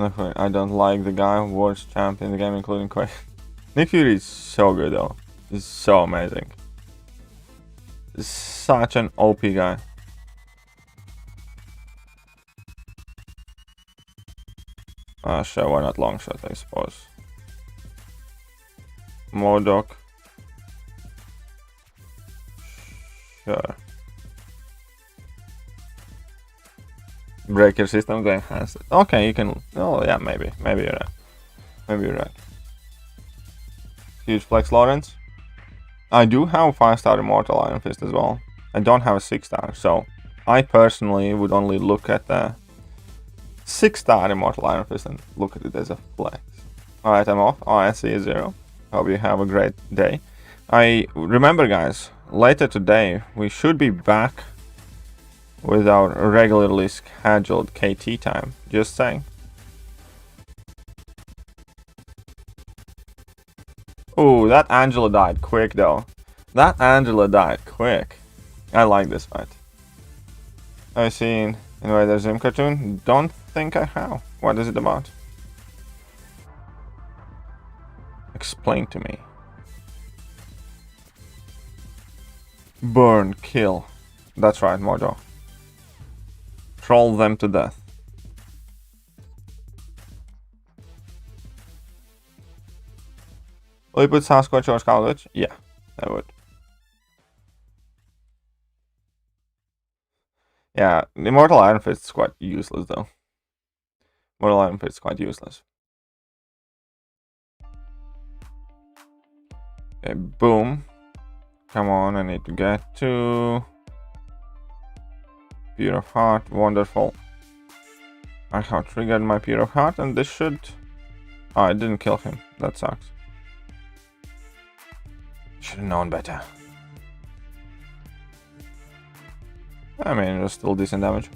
I don't like the guy, worst champ in the game, including Quake. Nick Fury is so good though. He's so amazing. He's such an OP guy. Sure, why not long shot, I suppose. Modok. Sure. Breaker system going enhanced. Okay, you can. Oh yeah, maybe you're right. Maybe you're right. Huge flex Lawrence. I do have 5-star Immortal Iron Fist as well. I don't have a 6-star, so I personally would only look at the 6-star Immortal Iron Fist and look at it as a flex. Alright, I'm off. Oh, I see a 0. Hope you have a great day. I remember, guys, later today we should be back with our regularly scheduled KT time. Just saying. Ooh, that Angela died quick though. That Angela died quick. I like this fight. I've seen Invader Zim cartoon. Don't think I have. What is it about? Explain to me. Burn, kill. That's right, Mojo. Troll them to death. Will you put Sasquatch or Scoutwitch? Yeah, I would. Yeah, Immortal Iron Fist is quite useless though. Immortal Iron Fist is quite useless. Okay, boom. Come on, I need to get to Pure of Heart. Wonderful. I have triggered my Pure of Heart and this should... Oh, I didn't kill him. That sucks. Should have known better. I mean, it was still decent damage.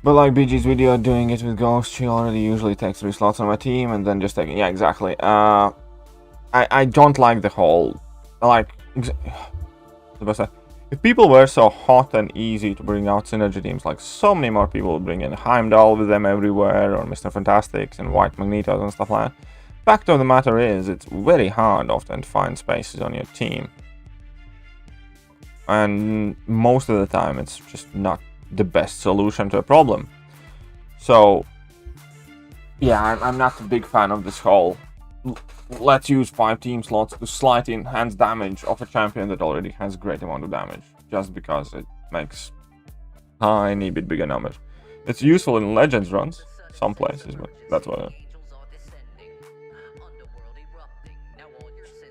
But like BG's video doing it with Ghost, she already usually takes 3 slots on my team and then just taking... Yeah, exactly. I don't like the whole... Like... If people were so hot and easy to bring out synergy teams, like so many more people would bring in Heimdall with them everywhere, or Mr. Fantastics and White Magnetos and stuff like that. Fact of the matter is, it's very hard often to find spaces on your team. And most of the time, it's just not the best solution to a problem. So, yeah, I'm not a big fan of this whole let's use 5 team slots to slightly enhance damage of a champion that already has a great amount of damage, just because it makes tiny bit bigger numbers. It's useful in Legends runs, some places, but that's what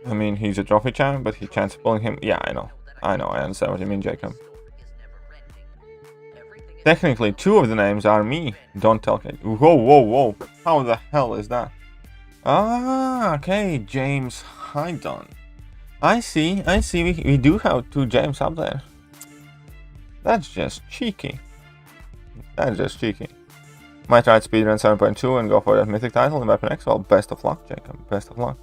I mean, he's a trophy champ, but he chance pulling him. Yeah, I know, I understand what you mean, Jacob. Technically, 2 of the names are me. Don't tell Kate. Whoa. How the hell is that? Ah, okay, James Hydon. I see. We do have 2 James up there. That's just cheeky. Might try to speedrun 7.2 and go for that mythic title in Weapon X. Well, best of luck, Jacob. Best of luck.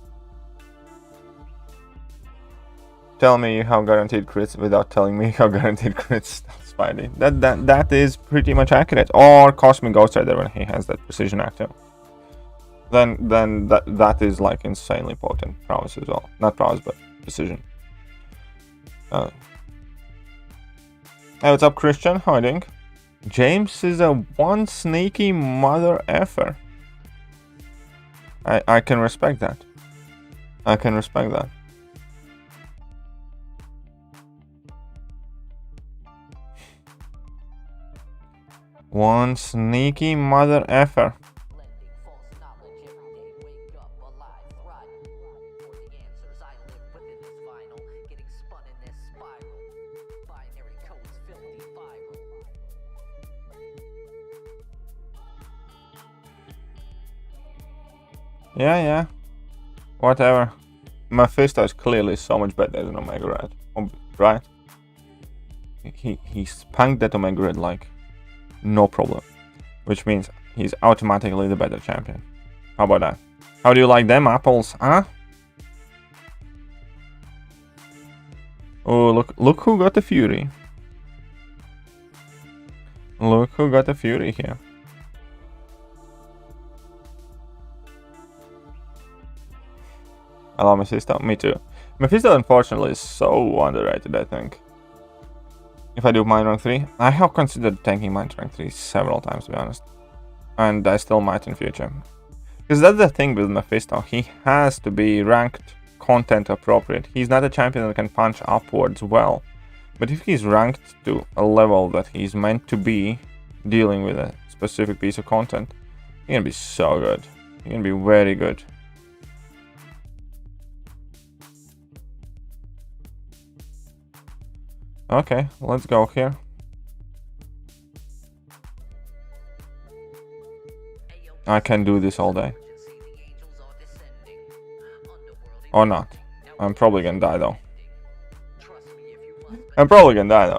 Tell me you have guaranteed crits without telling me you have guaranteed crits. Spidey. That is pretty much accurate. Or Cosmic Ghost Rider when he has that precision active. Then that is like insanely potent prowess as well. Not prowess, but precision. Hey, what's up, Christian? How are you doing? James is a one sneaky mother effer. I can respect that. One sneaky mother effer. Yeah. Whatever. Mephisto is clearly so much better than Omega Red, right? He spanked that Omega Red like no problem, which means he's automatically the better champion. How about that? How do you like them apples, huh? Oh, look who got the Fury. Look who got the Fury here. I love Mephisto. Me too. Mephisto, unfortunately, is so underrated, I think. If I do Mind Rank 3, I have considered tanking Mind Rank 3 several times, to be honest. And I still might in future. Because that's the thing with Mephisto. He has to be ranked content appropriate. He's not a champion that can punch upwards well. But if he's ranked to a level that he's meant to be dealing with a specific piece of content, he's gonna be so good. He's gonna be very good. Okay, let's go here. I can do this all day. Or not. I'm probably gonna die though. I'm probably gonna die.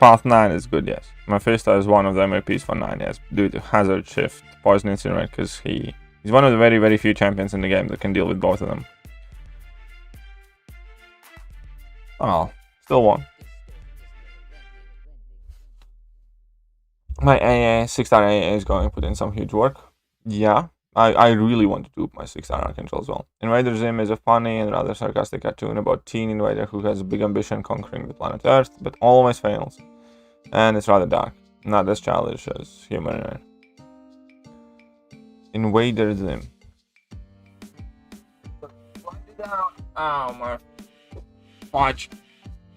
Path 9 is good, yes. Mephisto is one of the MVPs for 9, yes. Due to Hazard, Shift, Poison, Incinerate, because he's one of the very, very few champions in the game that can deal with both of them. Oh, still won. My AA, 6-star AA is going to put in some huge work. Yeah, I really want to do my 6-star Archangel as well. Invader Zim is a funny and rather sarcastic cartoon about teen invader who has a big ambition conquering the planet Earth, but always fails. And it's rather dark, not as childish as human. Invader Zim. Oh my watch.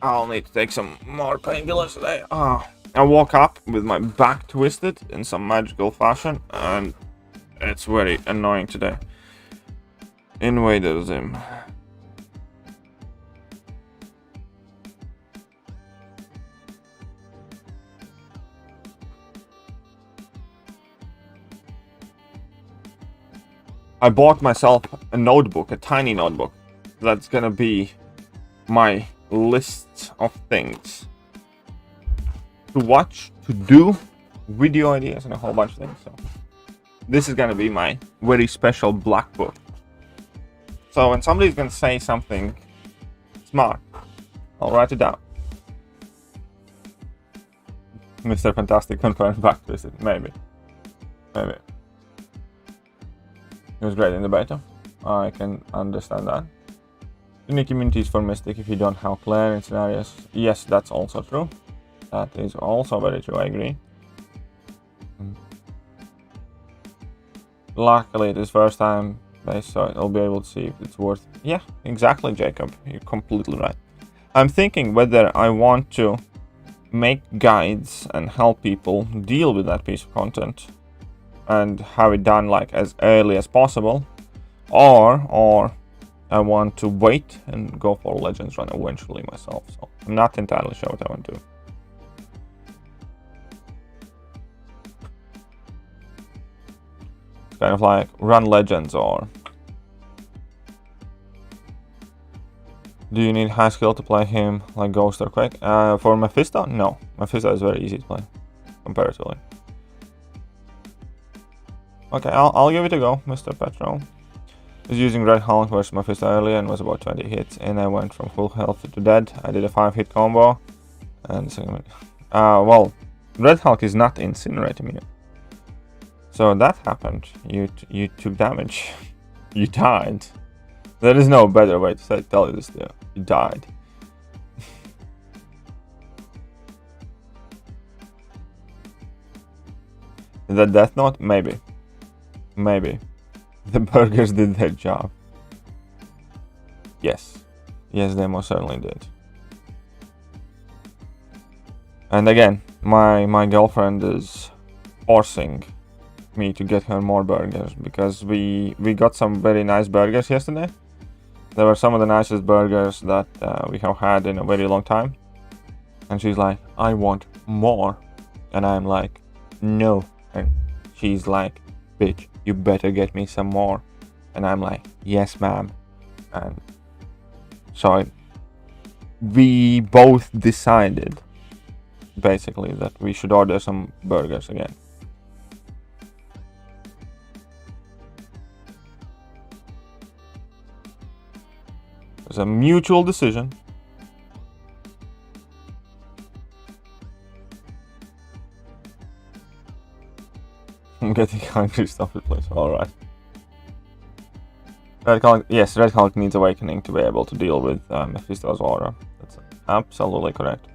I'll need to take some more painkillers today. Oh. I woke up with my back twisted in some magical fashion, and it's very annoying today. Invader Zim. I bought myself a notebook, a tiny notebook. That's gonna be my list of things to watch, to do, video ideas, and a whole bunch of things. So this is gonna be my very special black book. So when somebody's gonna say something smart, I'll write it down. Mr. Fantastic confirmed back twisted. Maybe. It was great in the beta. I can understand that. Unique immunities for Mystic if you don't have Claire in scenarios. Yes, that's also true. That is also very true, I agree. Luckily, it is first time based, so I'll be able to see if it's worth it. Yeah, exactly, Jacob. You're completely right. I'm thinking whether I want to make guides and help people deal with that piece of content and have it done like as early as possible, or I want to wait and go for Legends run eventually myself. So I'm not entirely sure what I want to do. Kind of like run Legends, or do you need high skill to play him like Ghost or Quake? For Mephisto, no. Mephisto is very easy to play comparatively. Okay, I'll give it a go, Mr. Petro. I was using Red Hulk versus Mephisto earlier and was about 20 hits, and I went from full health to dead. I did a 5-hit combo, and well, Red Hulk is not incinerating me. So that happened. You took damage. You died. There is no better way to tell you this. You died. Is that Death Note? Maybe. The burgers did their job. Yes, they most certainly did. And again, my girlfriend is forcing me to get her more burgers because we got some very nice burgers yesterday. They were some of the nicest burgers that we have had in a very long time. And she's like, I want more. And I'm like, no. And she's like, bitch, you better get me some more. And I'm like, yes, ma'am. And so we both decided basically that we should order some burgers again. It was a mutual decision. I'm getting hungry, stop it please. Alright. Red Hulk, yes, Red Hulk needs awakening to be able to deal with Mephisto's aura. That's absolutely correct.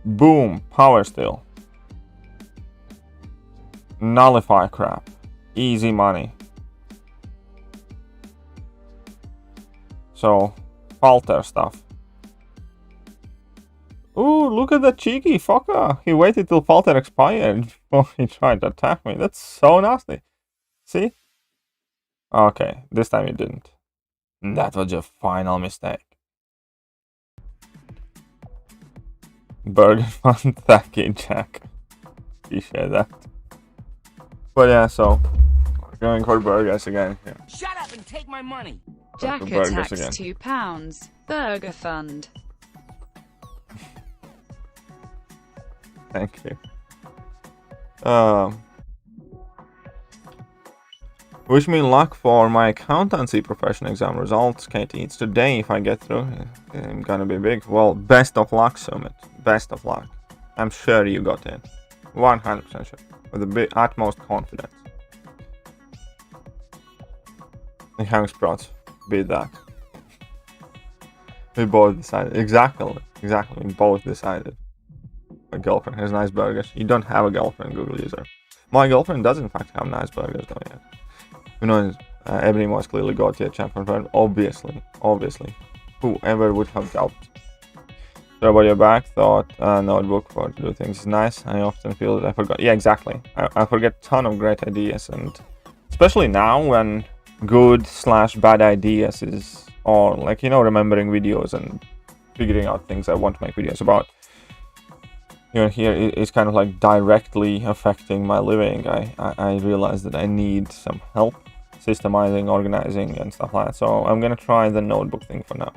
Boom, power steal. Nullify crap. Easy money. So, falter stuff. Ooh, look at that cheeky fucker. He waited till falter expired before he tried to attack me. That's so nasty. See? Okay, this time he didn't. That was your final mistake. Burger Fun, thank you, Jack. Appreciate that. But yeah, so we're going for burgers again. Yeah. Shut up and take my money. Jack attacks £2. Burger Fund. Thank you. Wish me luck for my accountancy profession exam results, Katie. It's today if I get through. I'm gonna be big. Well, best of luck, Summit. Best of luck. I'm sure you got in. 100% sure. With the utmost confidence. The Hang Sprouts beat that. We both decided. Exactly. We both decided. My girlfriend has nice burgers. You don't have a girlfriend, Google user. My girlfriend does in fact have nice burgers though, yeah. You know, Ebony was clearly got tier champion, obviously. Whoever would have doubted. So about your back, thought notebook for to do things is nice. I often feel that I forgot. Yeah, exactly. I forget a ton of great ideas, and especially now when good/bad ideas is all like, you know, remembering videos and figuring out things I want to make videos about. You know, here it's kind of like directly affecting my living. I realized that I need some help systemizing, organizing, and stuff like that. So I'm gonna try the notebook thing for now.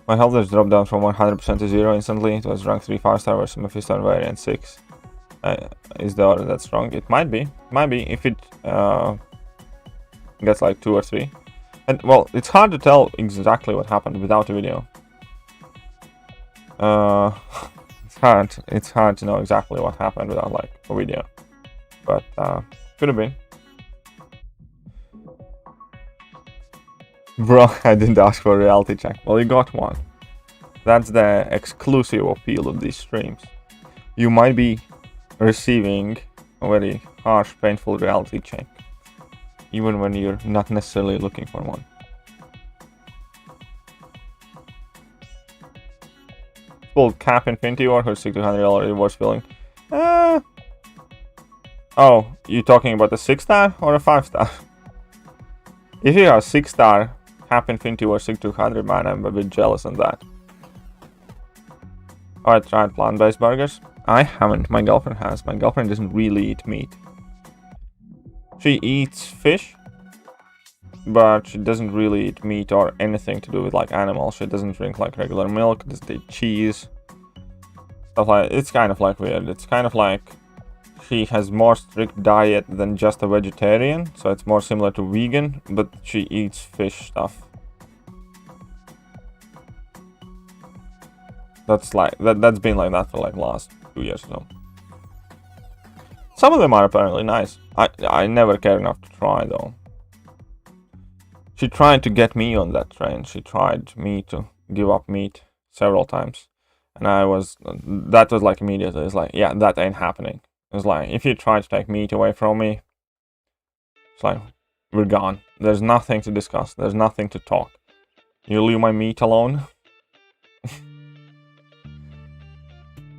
My health has dropped down from 100% to 0 instantly. It was rank 3 5-star versus Mephisto and variant 6. Is the order that strong? It might be. If it gets like 2 or 3. And well, it's hard to tell exactly what happened without a video. It's hard to know exactly what happened without like a video, but could have been. Bro, I didn't ask for a reality check. Well, you got one. That's the exclusive appeal of these streams. You might be receiving a very harsh, painful reality check, even when you're not necessarily looking for one. Full cap Infinity War, who's $600 rewards filling. Oh, you talking about a 6-star or a 5-star? If you have 6-star cap Infinity War 6200, man, I'm a bit jealous on that. Oh, I tried plant-based burgers. I haven't. My girlfriend has. My girlfriend doesn't really eat meat. She eats fish, but she doesn't really eat meat or anything to do with like animals. She doesn't drink like regular milk, doesn't eat cheese, stuff like. It's kind of like weird. It's kind of like she has more strict diet than just a vegetarian, so it's more similar to vegan, but she eats fish stuff. That's like that's been like that for like last 2 years or so. Some of them are apparently nice. I never cared enough to try though. She tried to get me on that train. She tried me to give up meat several times. And that was like immediately, it's like, yeah, that ain't happening. It's like, if you try to take meat away from me, it's like, we're gone. There's nothing to discuss. There's nothing to talk. You leave my meat alone,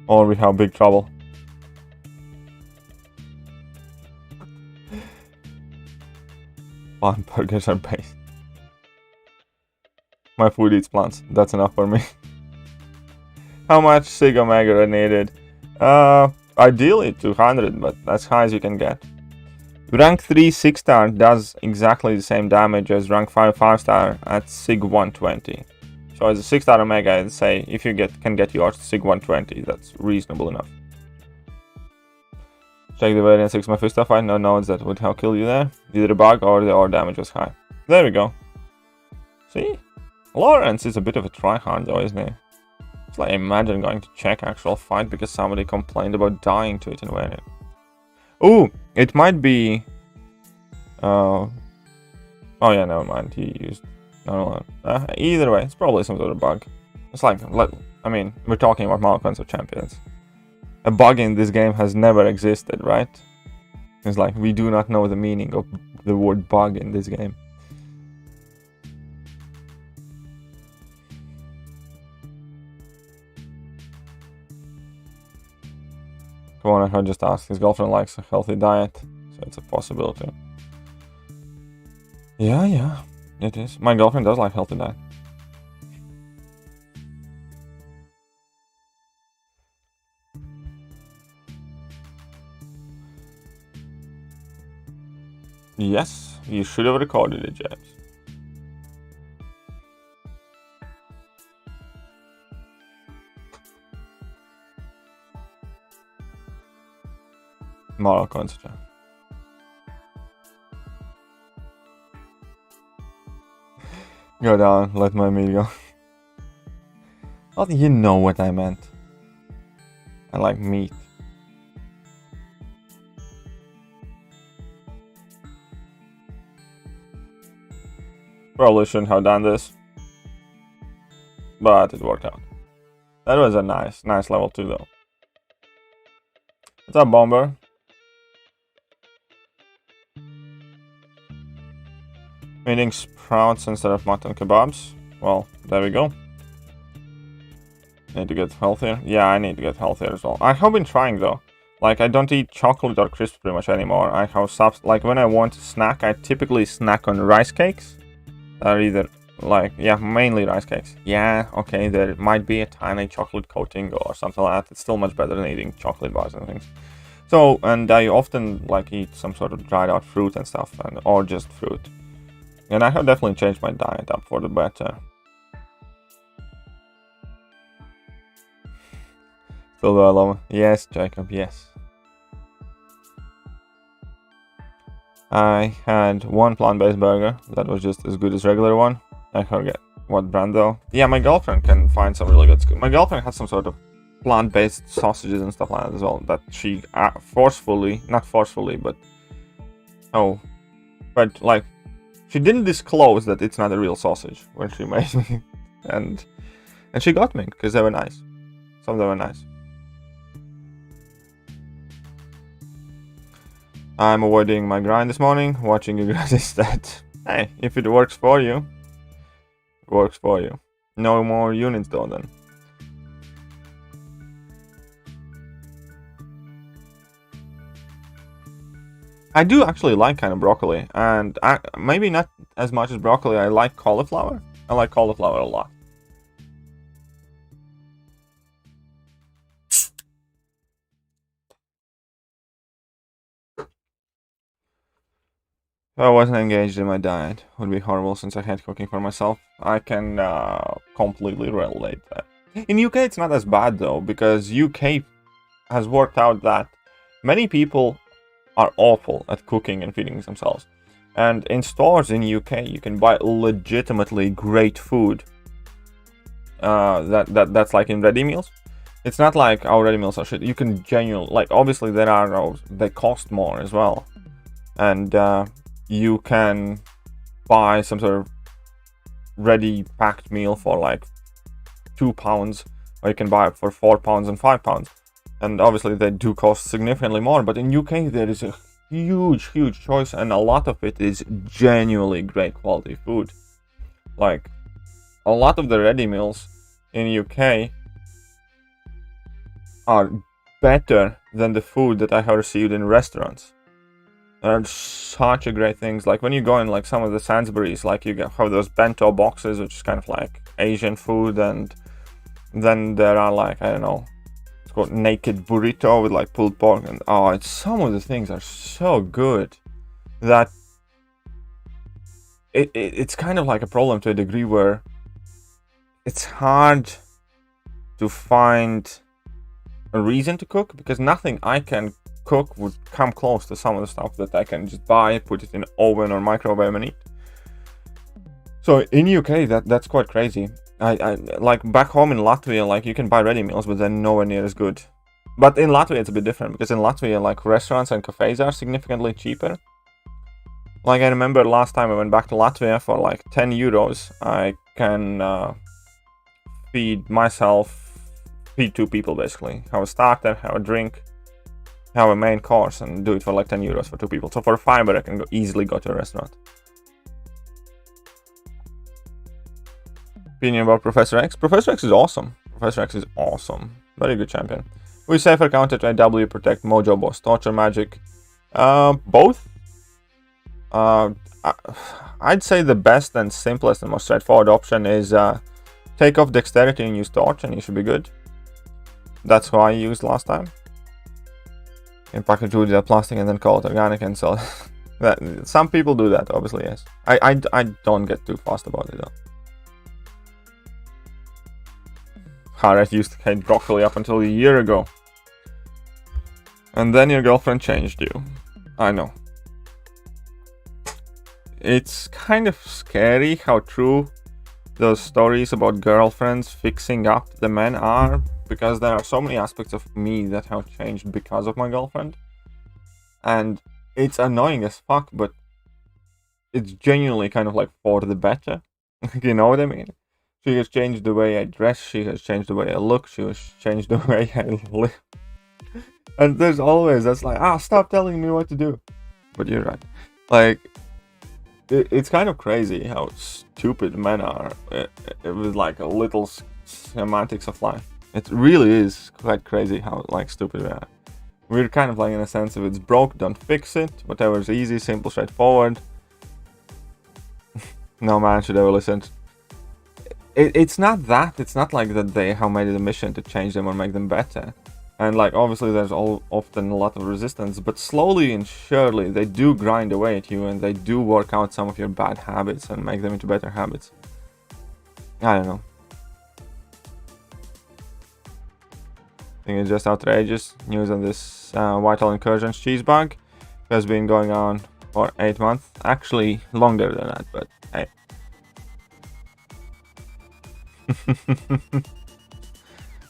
or we have big trouble. Plant burgers are based. My food eats plants. That's enough for me. How much Sig Omega needed? Ideally 200, but that's high as you can get. Rank 3 6-star does exactly the same damage as rank 5 5-star at Sig 120. So as a 6-star Omega, I'd say if you can get yours to Sig 120, that's reasonable enough. Check the variance 6 my first stuff. I know nodes that would have killed you there. Either a bug or the ore damage was high. There we go. See? Lawrence is a bit of a tryhard though, isn't he? It's like imagine going to check actual fight because somebody complained about dying to it and wearing it. Ooh, it might be. Oh yeah, never mind. He used. No. Either way, it's probably some sort of bug. It's like, I mean, we're talking about Milestones of Champions. A bug in this game has never existed, right? It's like we do not know the meaning of the word bug in this game. Come on, I just asked. His girlfriend likes a healthy diet, so it's a possibility. Yeah, it is. My girlfriend does like healthy diet. Yes, you should have recorded it, James. Moral consequence. Go down, let my meat go. How do you know what I meant? I like meat. Probably shouldn't have done this, but it worked out. That was a nice level 2 though. What's up, Bomber? Eating sprouts instead of mutton kebabs. Well, there we go. Need to get healthier. Yeah, I need to get healthier as well. I have been trying though. Like, I don't eat chocolate or crisps pretty much anymore. I have like when I want to snack, I typically snack on rice cakes. Or either like, yeah, mainly rice cakes. Yeah, okay, there might be a tiny chocolate coating or something like that. It's still much better than eating chocolate bars and things. So, and I often like eat some sort of dried out fruit and stuff, or just fruit. And I have definitely changed my diet up for the better. Still do I love it? Yes, Jacob, yes. I had one plant-based burger that was just as good as regular one. I forget what brand though. Yeah, my girlfriend can find some really good. My girlfriend has some sort of plant-based sausages and stuff like that as well. That she not forcefully, but like she didn't disclose that it's not a real sausage when she made me, and she got me because they were nice. Some of them were nice. I'm avoiding my grind this morning, watching you guys instead. Hey, if it works for you, it works for you. No more units though then. I do actually like kind of broccoli, and maybe not as much as broccoli. I like cauliflower. I like cauliflower a lot. If I wasn't engaged in my diet, it would be horrible since I hate cooking for myself. I can completely relate that. In UK it's not as bad though, because UK has worked out that many people are awful at cooking and feeding themselves. And in stores in UK you can buy legitimately great food. That's like in ready meals. It's not like our ready meals are shit. You can genuinely, like, obviously they cost more as well. And you can buy some sort of ready packed meal for like £2, or you can buy it for £4 and £5. And obviously they do cost significantly more, but in UK there is a huge choice, and a lot of it is genuinely great quality food. Like, a lot of the ready meals in UK are better than the food that I have received in restaurants. They're such a great things. Like when you go in like some of the Sainsbury's, like you have those bento boxes, which is kind of like Asian food, and then there are like, I don't know, it's called naked burrito with like pulled pork, and some of the things are so good that it's kind of like a problem to a degree where it's hard to find a reason to cook, because nothing I can cook would come close to some of the stuff that I can just buy, put it in oven or microwave and eat. So in UK, that's quite crazy. I like back home in Latvia, like you can buy ready meals, but they're nowhere near as good. But in Latvia, it's a bit different because in Latvia, like restaurants and cafes are significantly cheaper. Like I remember last time I went back to Latvia for like 10 euros, I can feed two people basically. Have a starter, have a drink, have a main course, and do it for like 10 euros for 2 people. So for $5 I can easily go to a restaurant. Opinion about Professor X? Professor X is awesome. Professor X is awesome. Very good champion. We safer counter to AW, protect, mojo, boss, torture, magic. Both. I'd say the best and simplest and most straightforward option is take off dexterity and use torch, and you should be good. That's how I used last time. And package with the plastic and then call it organic and sell. Some people do that, obviously, yes. I don't get too fast about it though. Harriet used to hate broccoli up until a year ago. And then your girlfriend changed you. I know. It's kind of scary how true those stories about girlfriends fixing up the men are, because there are so many aspects of me that have changed because of my girlfriend. And it's annoying as fuck, but it's genuinely kind of like for the better. You know what I mean? She has changed the way I dress, she has changed the way I look, she has changed the way I live. And there's always, that's like, stop telling me what to do. But you're right. Like, it's kind of crazy how stupid men are with like a little semantics of life. It really is quite crazy how like stupid we are. We're kind of like, in a sense, if it's broke, don't fix it. Whatever's easy, simple, straightforward. No man should ever listen. It's not that. It's not like that they have made it a mission to change them or make them better. And like obviously there's often a lot of resistance, but slowly and surely they do grind away at you and they do work out some of your bad habits and make them into better habits. I don't know. I think it's just outrageous. News on this vital incursions cheese bug has been going on for 8 months. Actually longer than that, but hey.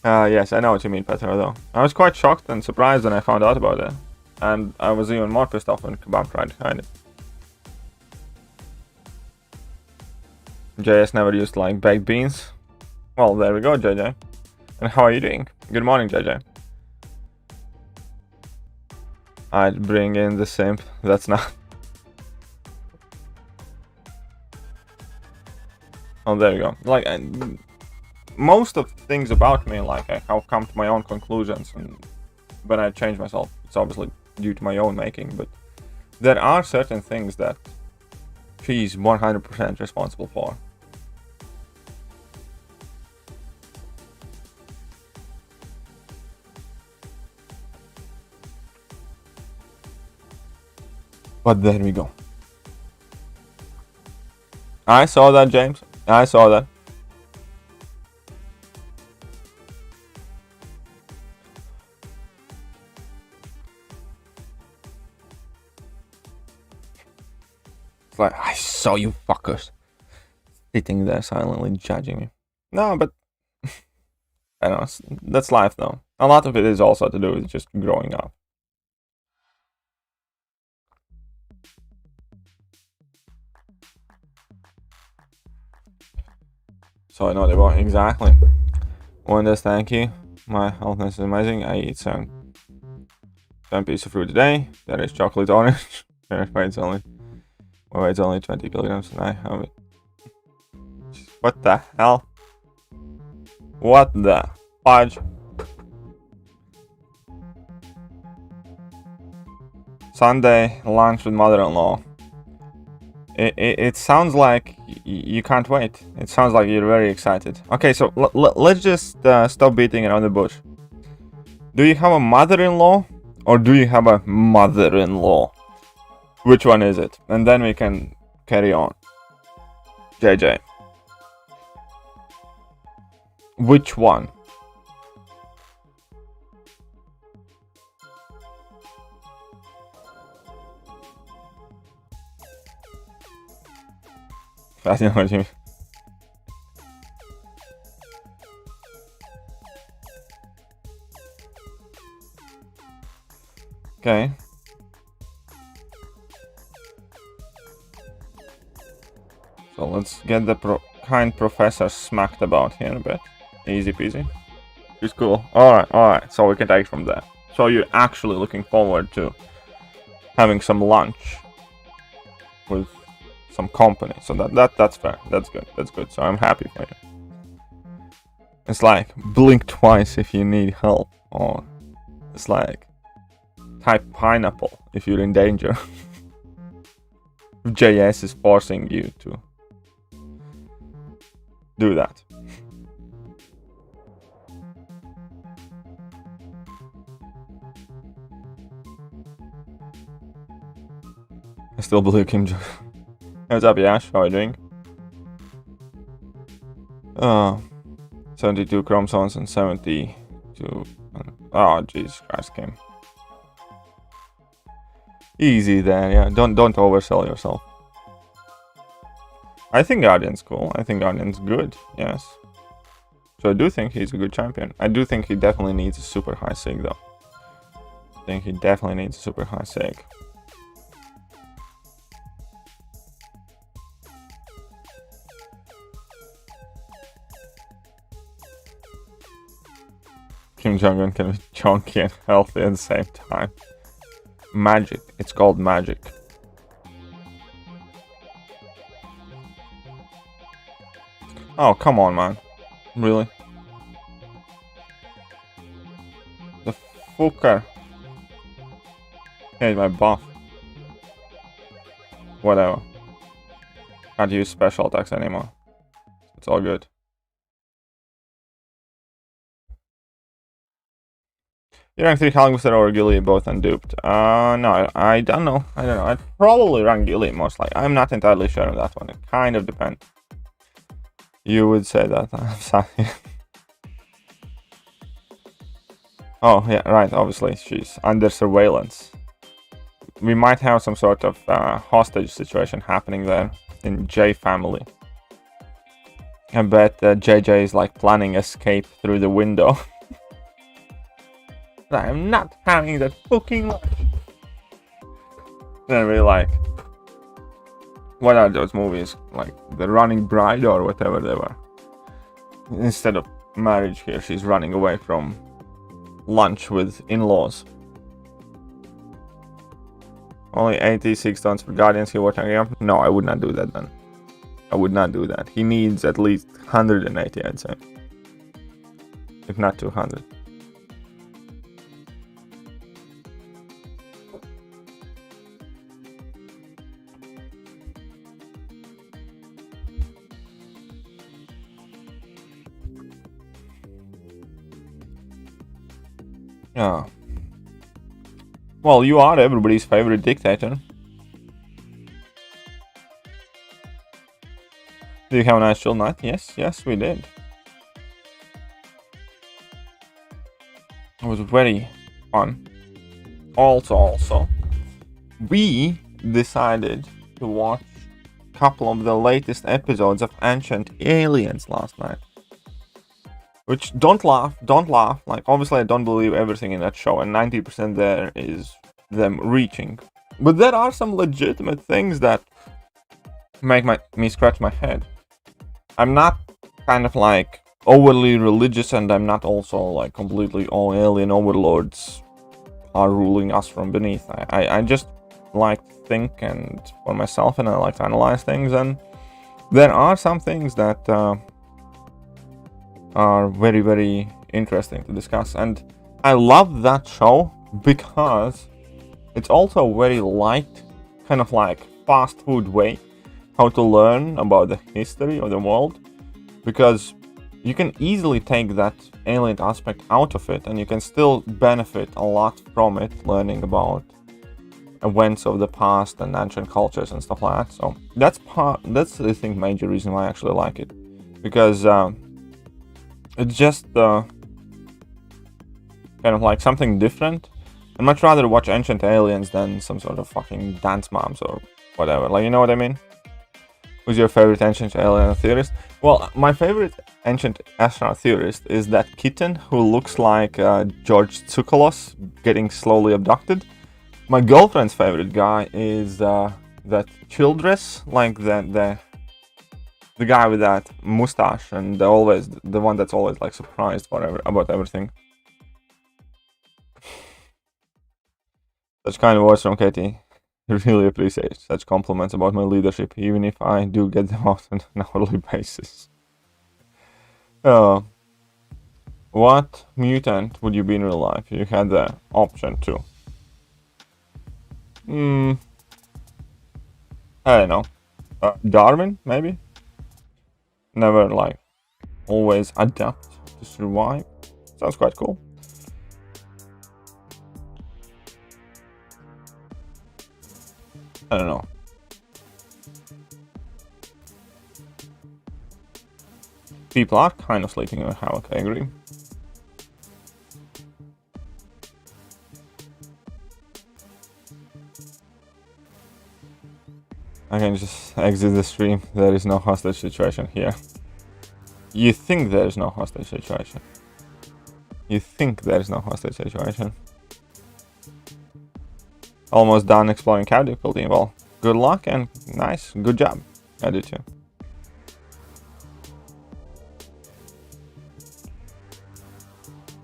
Yes, I know what you mean, Petro, though. I was quite shocked and surprised when I found out about it. And I was even more pissed off when Kebab tried to hide it. JS never used to like baked beans. Well, there we go, JJ. And how are you doing? Good morning, JJ. I'd bring in the simp. That's not... Oh, there you go. Like... most of the things about me, like I have come to my own conclusions, and when I change myself, it's obviously due to my own making, but there are certain things that she's 100% responsible for. But there we go. I saw that, James. I saw that. Like, I saw you fuckers sitting there silently judging me. No, but I don't know, that's life though. A lot of it is also to do with just growing up. So I know they won't exactly. Wonders, thank you. My healthness is amazing. I eat 7 pieces of fruit a day. That is chocolate orange. My weight's only 20 kilograms and I have it. What the hell? What the fudge? Sunday lunch with mother-in-law. It sounds like you can't wait. It sounds like you're very excited. Okay, so let's just stop beating around the bush. Do you have a mother-in-law or do you have a mother-in-law? Which one is it? And then we can carry on. JJ. Which one? I don't know what you mean. Okay. So let's get the kind professor smacked about here a bit. Easy peasy. It's cool. Alright. So we can take it from there. So you're actually looking forward to having some lunch with some company. So that's fair. That's good. So I'm happy for you. It's like blink twice if you need help, or it's like type pineapple if you're in danger. JS is forcing you to do that. I still believe Kim Jong. What's up, Yash? How are you doing? 72 chromosomes and 72. Oh, Jesus Christ, Kim. Easy there, yeah. Don't oversell yourself. I think Guardian's cool. I think Guardian's good, yes. So I do think he's a good champion. I do think he definitely needs a super high sig, though. I think he definitely needs a super high sig. Kim Jong-un can be chunky and healthy at the same time. Magic. It's called magic. Oh, come on, man. Really? The fucker. Hey, my buff. Whatever. Can't use special attacks anymore. It's all good. You rank 3 Halgmaster or Gilly, both unduped? No, I don't know. I'd probably rank Gilly most likely. I'm not entirely sure on that one. It kind of depends. You would say that. I'm sorry. Oh, yeah, right. Obviously, she's under surveillance. We might have some sort of hostage situation happening there in J family. I bet JJ is like planning escape through the window. I'm not having that fucking lunch. Then we like, what are those movies? Like The Running Bride or whatever they were. Instead of marriage here, she's running away from lunch with in-laws. Only 86 tons for Guardians here watching again? No, I would not do that then. I would not do that. He needs at least 180, I'd say. If not 200. Yeah. Well, you are everybody's favorite dictator. Did you have a nice chill night? Yes, we did. It was very fun. Also, we decided to watch a couple of the latest episodes of Ancient Aliens last night. Which, don't laugh. Like, obviously I don't believe everything in that show, and 90% there is them reaching. But there are some legitimate things that make me scratch my head. I'm not kind of like overly religious, and I'm not also like completely all alien overlords are ruling us from beneath. I just like to think and for myself, and I like to analyze things, and there are some things that are very, very interesting to discuss. And I love that show because it's also very light, kind of like fast food way how to learn about the history of the world, because you can easily take that alien aspect out of it and you can still benefit a lot from it, learning about events of the past and ancient cultures and stuff like that. So that's I think major reason why I actually like it, because it's just kind of like something different. I'd much rather watch Ancient Aliens than some sort of fucking Dance Moms or whatever. Like, you know what I mean? Who's your favorite ancient alien theorist? Well, my favorite ancient astronaut theorist is that kitten who looks like George Tsoukalos getting slowly abducted. My girlfriend's favorite guy is that Childress, like the guy with that mustache and the one that's always like surprised about everything. Such kind words from Katie. I really appreciate such compliments about my leadership, even if I do get them out on an hourly basis. What mutant would you be in real life if you had the option to? I don't know. Darwin, maybe? Never, like, always adapt to survive. Sounds quite cool. I don't know. People are kind of sleeping in havoc, I agree. I can just exit the stream. There is no hostage situation here. You think there is no hostage situation. You think there is no hostage situation. Almost done exploring cab difficulty. Well, good luck and nice. Good job. I do too.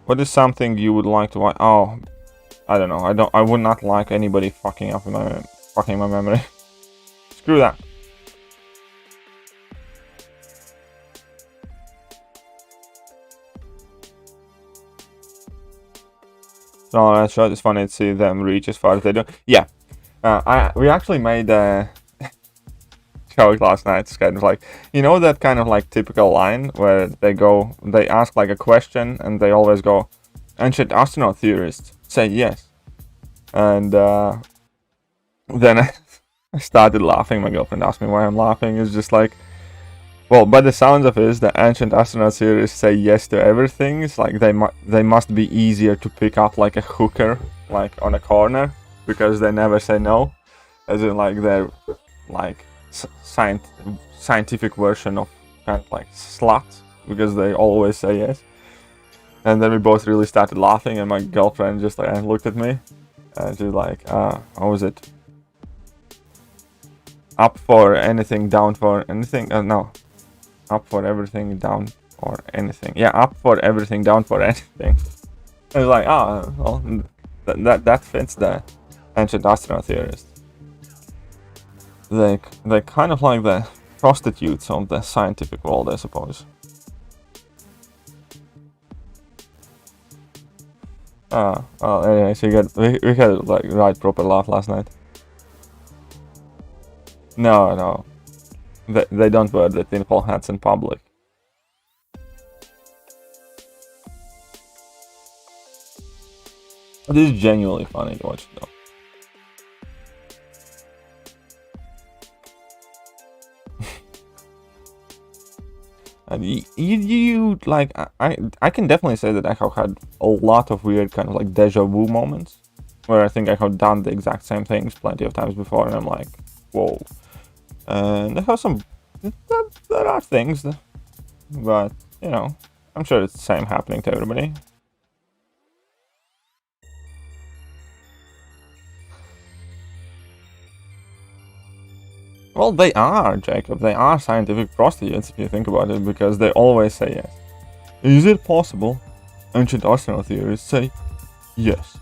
What is something you would like to watch? Oh, I don't know. I would not like anybody fucking my memory. Screw that. So that shot is funny to see them reach as far as they do. Yeah, we actually made a joke last night. It's kind of like, you know, that kind of like typical line where they ask like a question and they always go, "Ancient astronaut theorists say yes," and then I started laughing. My girlfriend asked me why I'm laughing. It's just like, well, by the sounds of it, the ancient astronaut theorists say yes to everything. It's like they must be easier to pick up like a hooker, like on a corner, because they never say no. As in, like, they're like scientific version of kind of like sluts, because they always say yes. And then we both really started laughing, and my girlfriend just like looked at me, and she's like, "How was it? Up for anything, down for anything? No, up for everything, down for anything. Yeah, up for everything, down for anything." I was like, well, that fits the ancient astronaut theorists. They kind of like the prostitutes of the scientific world, I suppose. Well, anyway, so we had like right proper laugh last night. No, they don't wear the tinfoil hats in public. This is genuinely funny to watch, though. And you like, I can definitely say that I have had a lot of weird kind of like deja vu moments, where I think I have done the exact same things plenty of times before, and I'm like, whoa. And I have some, there are things, but, you know, I'm sure it's the same happening to everybody. Well, they are, Jacob. They are scientific prostitutes, if you think about it, because they always say yes. Is it possible? Ancient astronaut theorists say yes.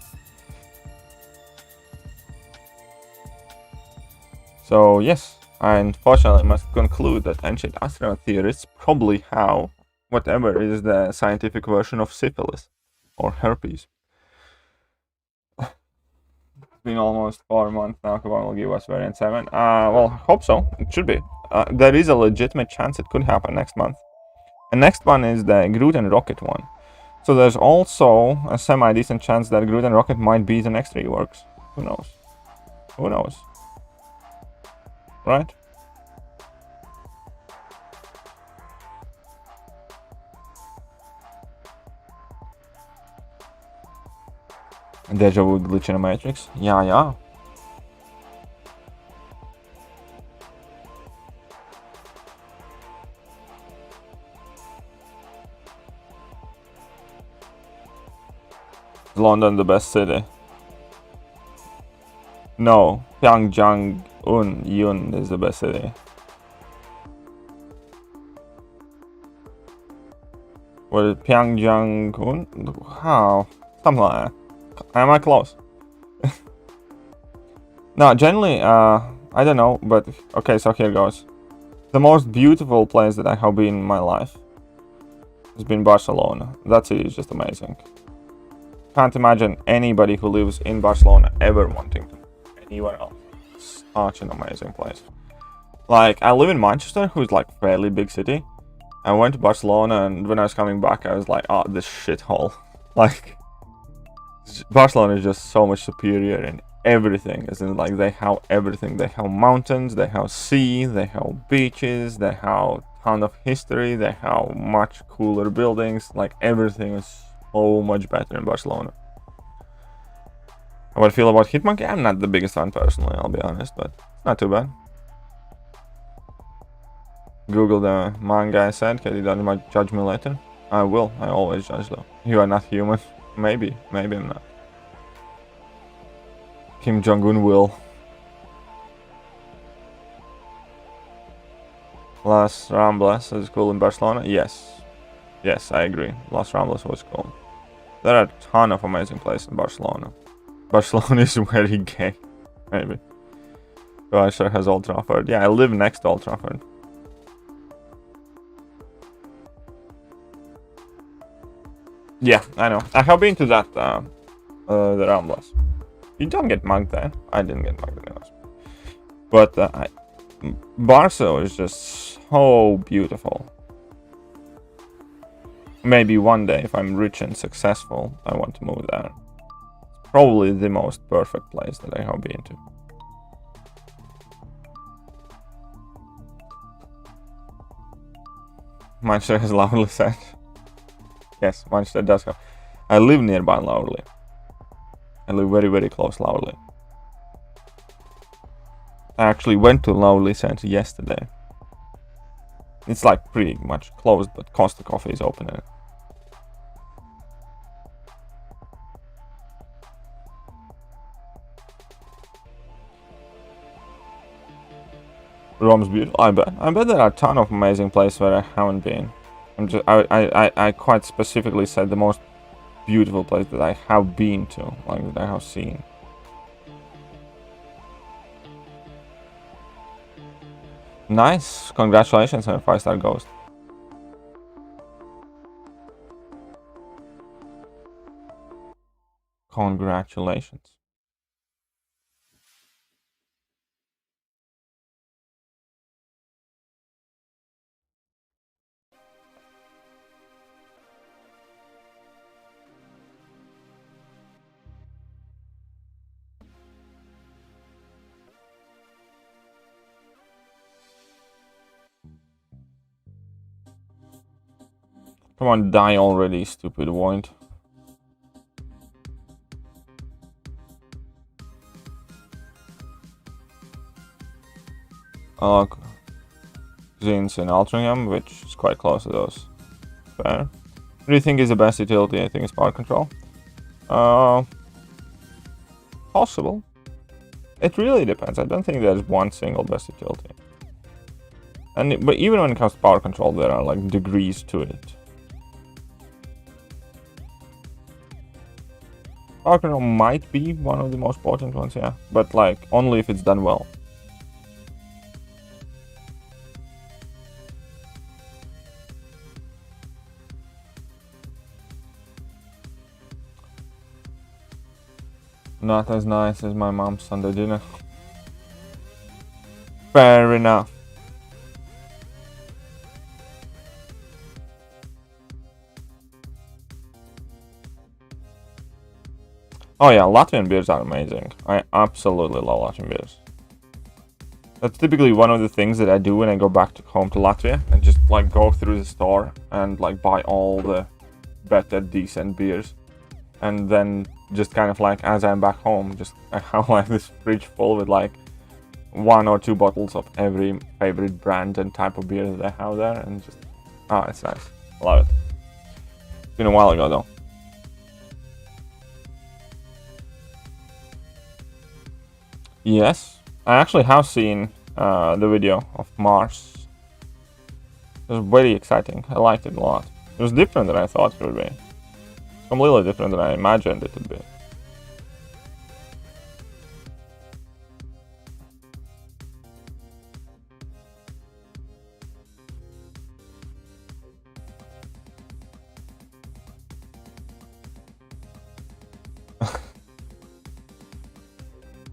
So, yes, I unfortunately must conclude that ancient astronaut theorists probably have whatever is the scientific version of syphilis or herpes. Been almost 4 months now. Kavan will give us variant 7. Well, hope so. It should be. There is a legitimate chance it could happen next month. And next one is the Groot and Rocket one. So there's also a semi-decent chance that Groot and Rocket might be the next reworks. Who knows? Who knows? Right? Deja vu glitch in a matrix. Yeah. Is London the best city? No, Yun is the best city. What is Pyongyang-un? How? Something like that. Am I close? No, generally, I don't know, but okay, so here goes. The most beautiful place that I have been in my life has been Barcelona. That city is just amazing. Can't imagine anybody who lives in Barcelona ever wanting to anywhere else. Such an amazing place. Like, I live in Manchester, who's like fairly big city. I went to Barcelona, and when I was coming back, I was like, oh, this shithole. Like, Barcelona is just so much superior in everything. As in, like, they have everything. They have mountains, they have sea, they have beaches, they have a ton of history, they have much cooler buildings. Like, everything is so much better in Barcelona. How I feel about Hitmonkey? I'm not the biggest fan personally, I'll be honest, but not too bad. Google the manga I said, because you don't judge me later. I will, I always judge though. You are not human. Maybe I'm not. Kim Jong-un will. Las Ramblas is cool in Barcelona? Yes. Yes, I agree. Las Ramblas was cool. There are a ton of amazing places in Barcelona. Barcelona is very gay. Maybe. Gloucester has Old Trafford. Yeah, I live next to Old Trafford. Yeah, I know. I have been to that, the Ramblas. You don't get mugged there. I didn't get mugged anyways. But Barca is just so beautiful. Maybe one day, if I'm rich and successful, I want to move there. It's probably the most perfect place that I have been to. Manchester has loudly said. Yes, Manchester does have. I live nearby Loudly. I live very, very close Loudly. I actually went to Loudly Centre yesterday. It's like pretty much closed, but Costa Coffee is open in it. Rome's beautiful. I bet there are a ton of amazing places where I haven't been. I quite specifically said the most beautiful place that I have been to, like that I have seen. Nice, congratulations on a 5-star ghost. Congratulations. Come on, die already, stupid void. Zins in Altrincham, which is quite close to those. Fair. What do you think is the best utility? I think it's power control. Possible. It really depends. I don't think there's one single best utility. But even when it comes to power control, there are like degrees to it. Power control might be one of the most potent ones, yeah. But like, only if it's done well. Not as nice as my mom's Sunday dinner. Fair enough. Oh yeah, Latvian beers are amazing. I absolutely love Latvian beers. That's typically one of the things that I do when I go back home to Latvia, and just like go through the store and like buy all the better, decent beers. And then just kind of like, as I'm back home, just I have like this fridge full with like 1 or 2 bottles of every favorite brand and type of beer that I have there, and just, it's nice. I love it. It's been a while ago though. Yes, I actually have seen the video of Mars. It was very exciting. I liked it a lot. It was different than I thought it would be. Completely different than I imagined it would be.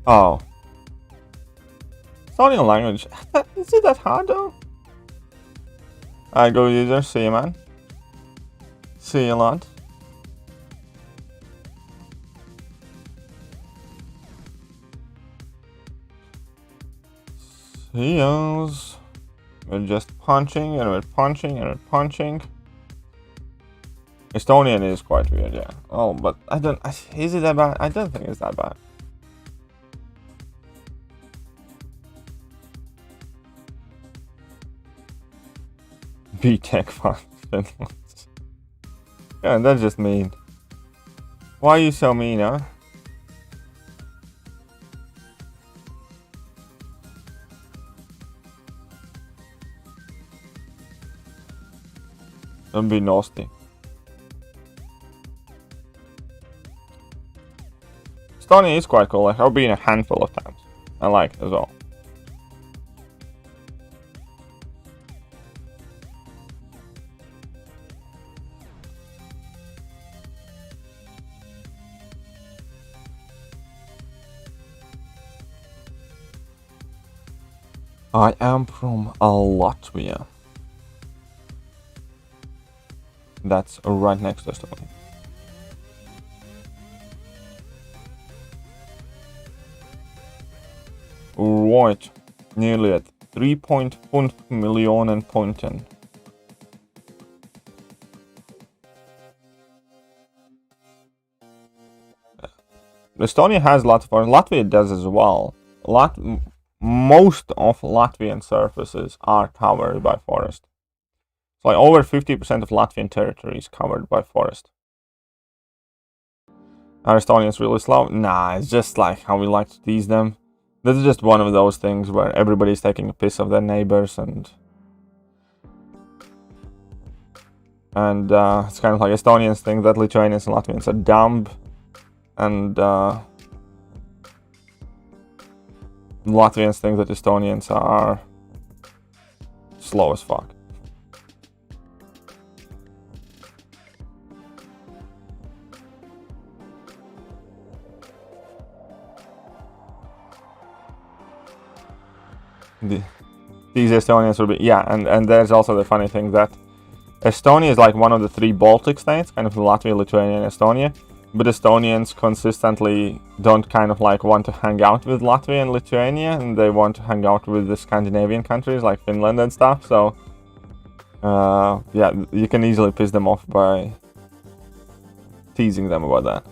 Oh. Estonian language. Is it that hard though? Alright, go user. See you, man. See you a lot. See yous. We're just punching and we're punching and we're punching. Estonian is quite weird, yeah. Oh, but I don't. Is it that bad? I don't think it's that bad. B-Tech fun. Yeah, that's just mean. Why are you so mean, huh? Don't be nasty. Estonia is quite cool. Like, I've been a handful of times. I like it as well. I am from Latvia. That's right next to Estonia. Right, nearly at 3.5 million pointen. Estonia has lots of forest. Latvia does as well. Most of Latvian surfaces are covered by forest. So like over 50% of Latvian territory is covered by forest. Are Estonians really slow? Nah, it's just like how we like to tease them. This is just one of those things where everybody's taking a piss of their neighbors and it's kind of like Estonians think that Lithuanians and Latvians are dumb, and Latvians think that Estonians are slow as fuck. These Estonians will be, yeah, and there's also the funny thing that Estonia is like one of the 3 Baltic states, kind of Latvia, Lithuania, and Estonia, but Estonians consistently don't kind of like want to hang out with Latvia and Lithuania, and they want to hang out with the Scandinavian countries like Finland and stuff, so yeah, you can easily piss them off by teasing them about that.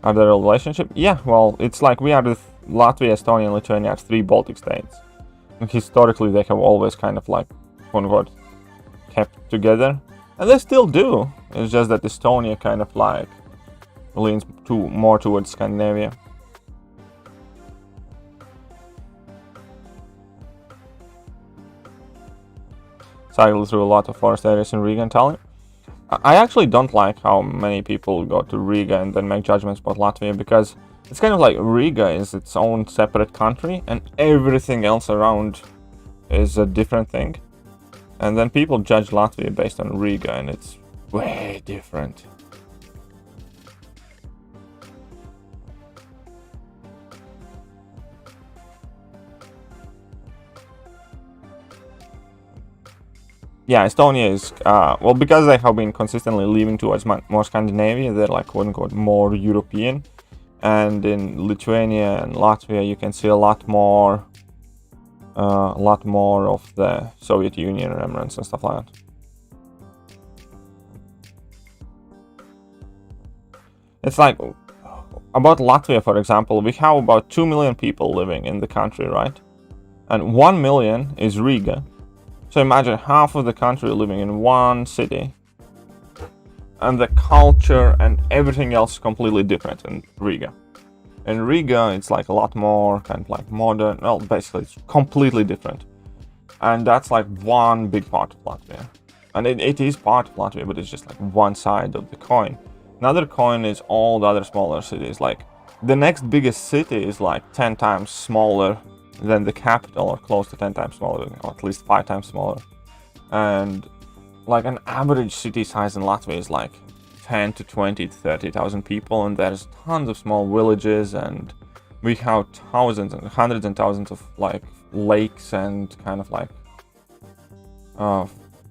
Are there a relationship? Yeah, well, it's like we are the Latvia, Estonia, and Lithuania are 3 Baltic states. And historically, they have always kind of like, quote-unquote, kept together. And they still do. It's just that Estonia kind of like leans more towards Scandinavia. Cycle through a lot of forest areas in Riga and Tallinn. I actually don't like how many people go to Riga and then make judgments about Latvia, because it's kind of like Riga is its own separate country and everything else around is a different thing. And then people judge Latvia based on Riga and it's way different. Yeah, Estonia is, well, because they have been consistently leaning towards more Scandinavia, they're like, quote-unquote, more European. And in Lithuania and Latvia, you can see a lot more of the Soviet Union remnants and stuff like that. It's like, about Latvia, for example, we have about 2 million people living in the country, right? And 1 million is Riga. So imagine half of the country living in one city. and the culture and everything else is completely different in Riga. In Riga, it's like a lot more kind of like modern. Well, basically, it's completely different, and that's like one big part of Latvia. And it is part of Latvia, but it's just like one side of the coin. Another coin is all the other smaller cities. Like the next biggest city is like 10 times smaller than the capital, or close to 10 times smaller, or at least 5 times smaller. And like an average city size in Latvia is like 10 to 20 to 30,000 people, and there's tons of small villages, and we have thousands and hundreds and thousands of like lakes and kind of like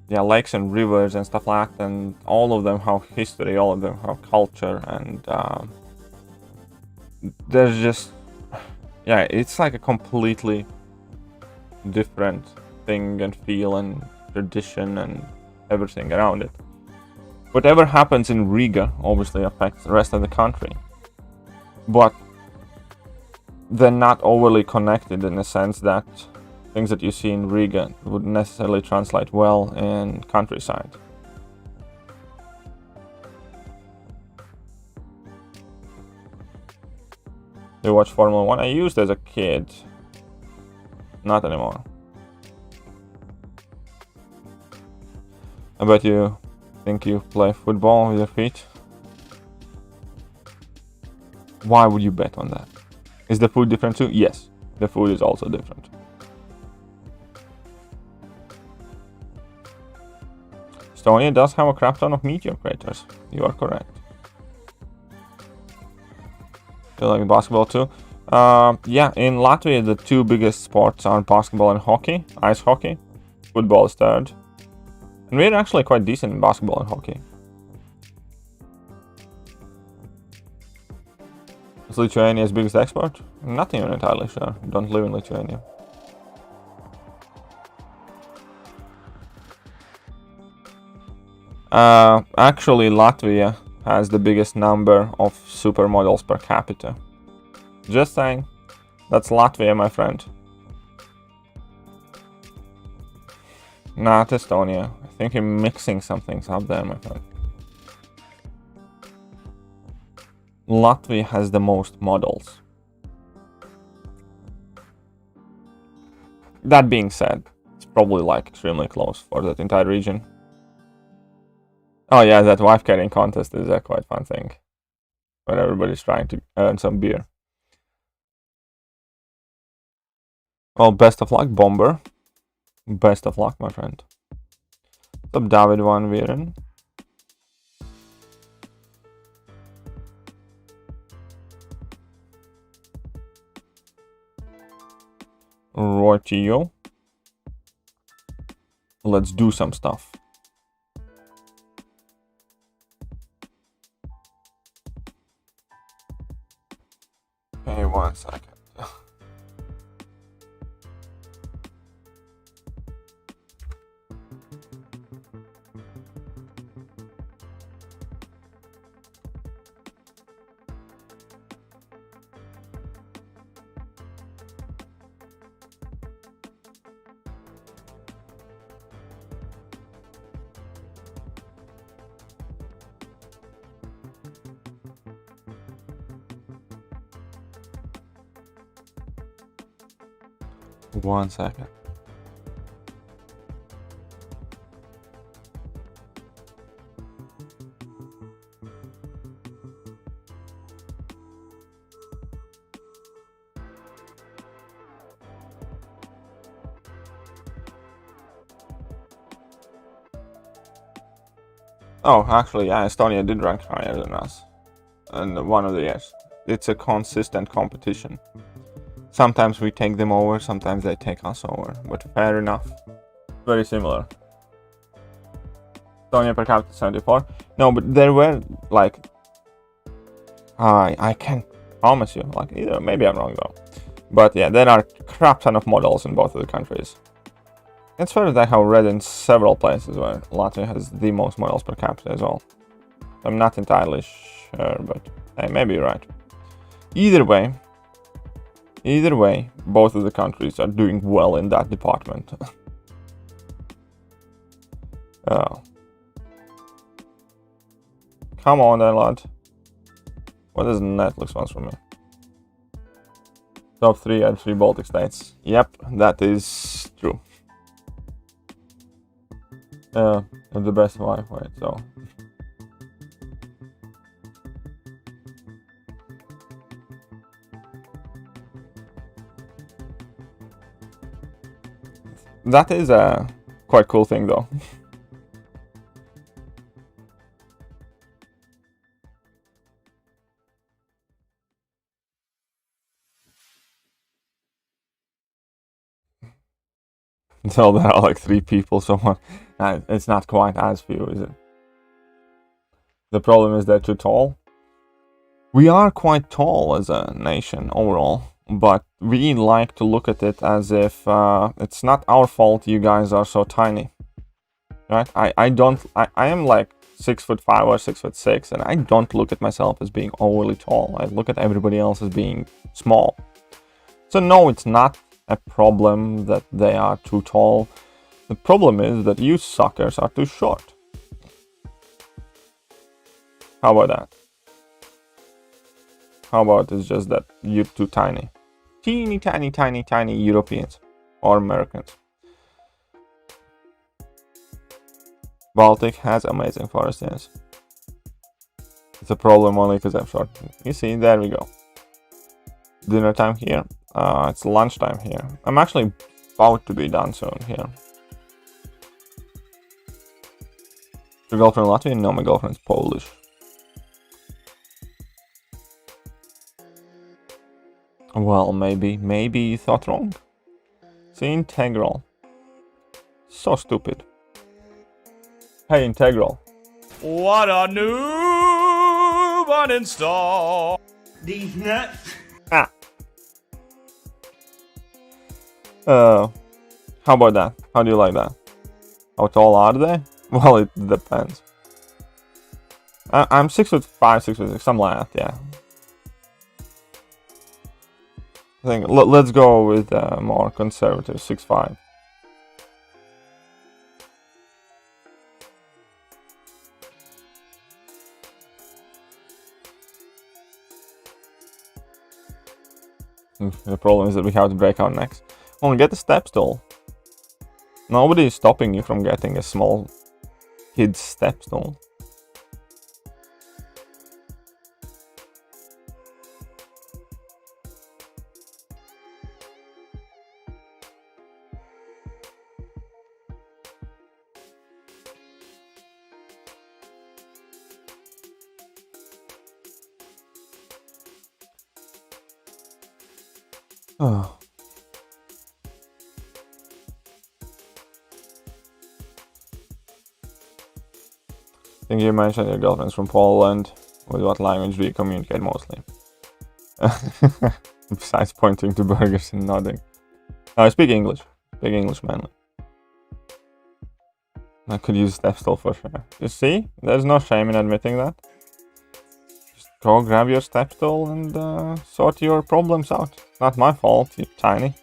yeah, lakes and rivers and stuff like that, and all of them have history, all of them have culture, and there's just, yeah, it's like a completely different thing and feel and tradition and everything around it. Whatever happens in Riga obviously affects the rest of the country, but they're not overly connected in the sense that things that you see in Riga would necessarily translate well in countryside. Do you watch Formula 1? I used as a kid. Not anymore. I bet you think you play football with your feet. Why would you bet on that? Is the food different too? Yes, the food is also different. Estonia does have a crap ton of meteor craters. You are correct. You like basketball too? Yeah, in Latvia the two biggest sports are basketball and hockey, ice hockey. Football is third. And we're actually quite decent in basketball and hockey. Is Lithuania's biggest export? Not even entirely sure. Don't live in Lithuania. Actually, Latvia has the biggest number of supermodels per capita. Just saying. That's Latvia, my friend. Not Estonia. I think you're mixing some things up there, my friend. Latvia has the most models. That being said, it's probably like extremely close for that entire region. Oh yeah, that wife carrying contest is a quite fun thing. When everybody's trying to earn some beer. Well, best of luck, Bomber. Best of luck, my friend. What's up, David Van Vieren? Roitio. Let's do some stuff. Hey, 1 second. One second. Oh, actually, yeah, Estonia did rank higher than us. And one of the years. It's a consistent competition. Sometimes we take them over, sometimes they take us over. But fair enough. Very similar. Estonia per capita 74. No, but there were like... I can't promise you. Like, either, maybe I'm wrong though. But yeah, there are a crap ton of models in both of the countries. It's fair that I have read in several places where Latvia has the most models per capita as well. I'm not entirely sure, but hey, maybe you're right. Either way, both of the countries are doing well in that department. Oh. Come on then, lad. What does Netflix want from me? Top 3 and 3 Baltic states. Yep, that is true. The best Wi-Fi, so. That is a quite cool thing, though. So there are like 3 people, so it's not quite as few, is it? The problem is they're too tall. We are quite tall as a nation overall, but we like to look at it as if it's not our fault you guys are so tiny, right? I am like 6'5" or 6'6", and I don't look at myself as being overly tall. I look at everybody else as being small. So no, it's not a problem that they are too tall. The problem is that you suckers are too short. How about that? How about it's just that you're too tiny? Teeny tiny Europeans or Americans. Baltic has amazing forest, yes. It's a problem only because I'm short. You see, there we go. Dinner time here. It's lunchtime here. I'm actually about to be done soon here. Your girlfriend Latvian? No, my girlfriend's Polish. Well, maybe you thought wrong. See, integral. So stupid. Hey, integral. What a noob uninstall. These nuts. Ah. How about that? How do you like that? How tall are they? Well, it depends. I'm 6'5", 6'6", something like that, yeah. I think let's go with more conservative 6'5". The problem is that we have to break our necks. Well, get a step stool. Nobody is stopping you from getting a small kid's step stool. Oh. I think you mentioned your girlfriend's from Poland. With what language do you communicate mostly? Besides pointing to burgers and nodding. No, I speak English. Speak English mainly. I could use step stool for sure. You see? There's no shame in admitting that. Just go grab your step stool and sort your problems out. Not my fault, you tiny.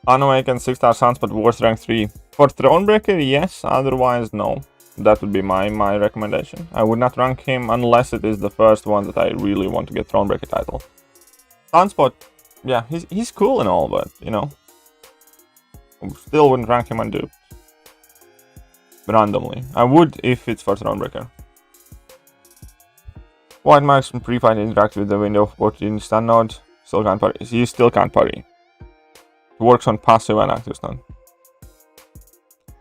Unawakened 6-star Suns, but worst rank 3. For Thronebreaker, yes, otherwise no. That would be my recommendation. I would not rank him unless it is the first one that I really want to get Thronebreaker title. Sunspot, yeah, he's cool and all, but, you know. Still wouldn't rank him unduped. Randomly. I would if it's for Thronebreaker. White marks and pre-fight interact with the window of opportunity stun node. Still can't parry. You still can't parry. It works on passive and active stun.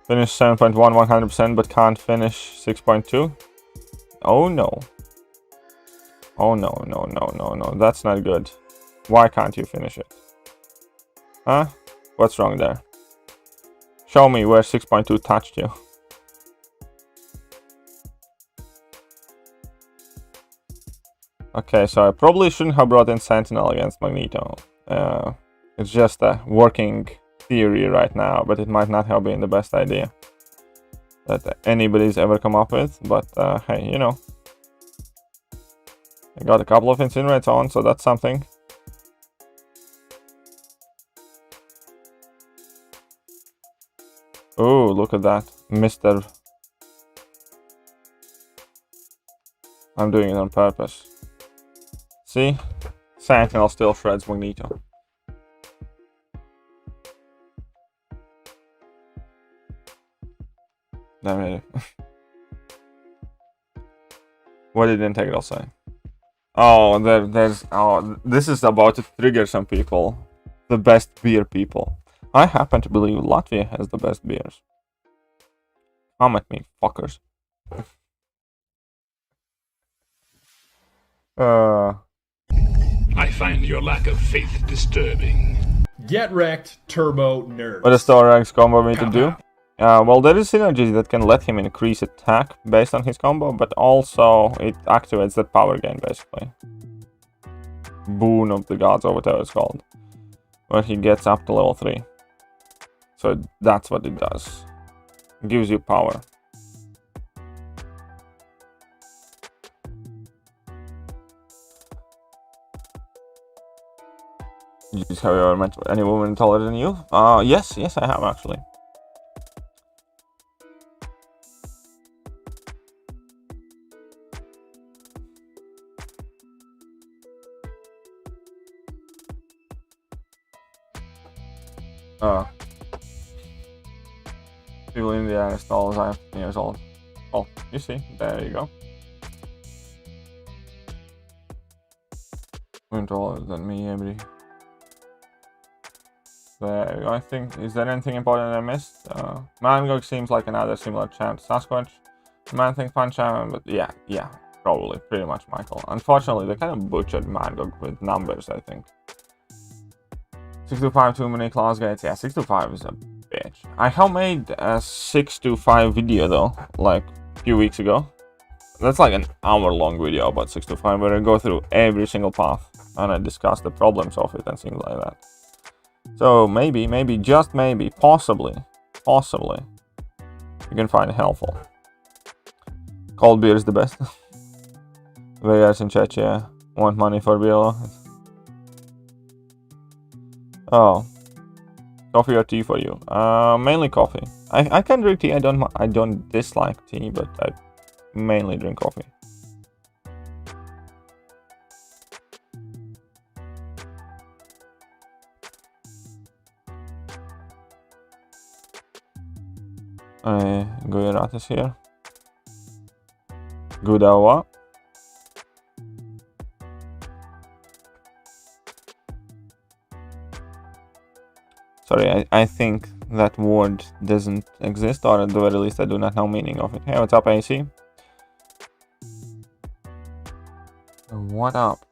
Finish 7.1 100%, but can't finish 6.2. Oh no. Oh no. That's not good. Why can't you finish it? Huh? What's wrong there? Show me where 6.2 touched you. Okay, so I probably shouldn't have brought in Sentinel against Magneto. It's just a working theory right now, but it might not have been the best idea that anybody's ever come up with. But hey, you know, I got a couple of incinerates on, so that's something. Oh, look at that, Mr. I'm doing it on purpose. See? Sentinel still shreds Magneto. Damn it. What did Integral say? Oh, there's... Oh, this is about to trigger some people. The best beer people. I happen to believe Latvia has the best beers. Come at me, fuckers. I find your lack of faith disturbing. Get wrecked, turbo nerds. What does Thorax combo me to do? Well, there is synergy that can let him increase attack based on his combo, but also it activates that power gain, basically. Boon of the Gods, or whatever it's called. Where he gets up to level 3. So that's what it does. It gives you power. You just have you ever met any woman taller than you? Yes, I have actually. People in India are as tall as I am, years old. Oh, you see, there you go. You're taller than me, every. There you go. I think, is there anything important I missed? MCOC seems like another similar champ to Sasquatch. Man-Thing Fun champ, but yeah, probably, pretty much Michael. Unfortunately, they kind of butchered MCOC with numbers, I think. 625, too many class gates. Yeah, 625 is a bitch. I have made a 625 video though, like a few weeks ago. That's like an hour-long video about 625 where I go through every single path and I discuss the problems of it and things like that. So maybe, just maybe, possibly, you can find it helpful. Cold beer is the best. Vegas in Czechia want money for beer. Oh, coffee or tea for you? Mainly coffee. I can drink tea. I don't dislike tea, but I mainly drink coffee. Gujarat is here. Gudawa. Sorry, I think that word doesn't exist, or at the very least I do not know meaning of it. Hey, what's up, AC? What up?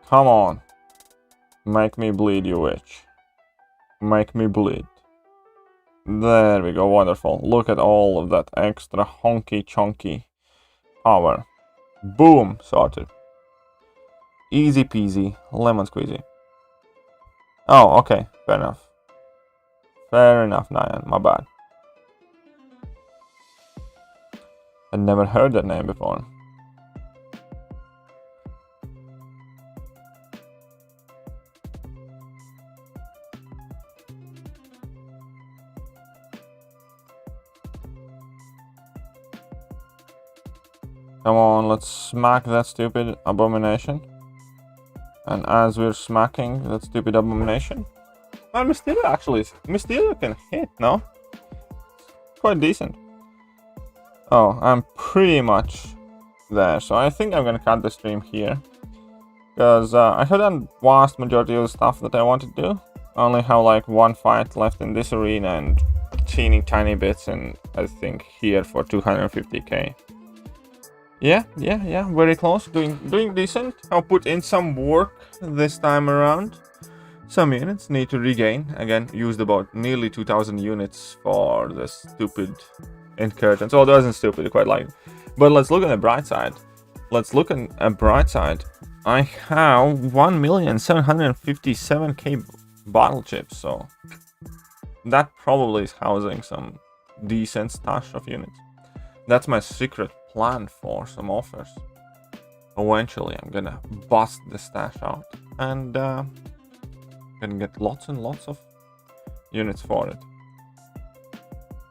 Come on. Make me bleed, you witch. Make me bleed. There we go, wonderful. Look at all of that extra honky chunky power. Boom, sorted. Easy peasy, lemon squeezy. Oh, okay, fair enough. Fair enough, Nyan, my bad. I'd never heard that name before. Come on, let's smack that stupid abomination. And as we're smacking that stupid abomination... Well, Mysterio can hit, no? Quite decent. Oh, I'm pretty much there. So I think I'm gonna cut the stream here. Because I have done vast majority of the stuff that I wanted to do. I only have like one fight left in this arena and teeny tiny bits and I think here for 250k. Yeah, very close, doing decent. I'll put in some work this time around. Some units need to regain. Again, used about nearly 2000 units for the stupid incursion. So it wasn't stupid, quite like it. But let's look at the bright side. let's look at a bright side. I have 1,757,000 bottle chips, so that probably is housing some decent stash of units. That's my secret plan for some offers. Eventually, I'm gonna bust the stash out and gonna get lots and lots of units for it.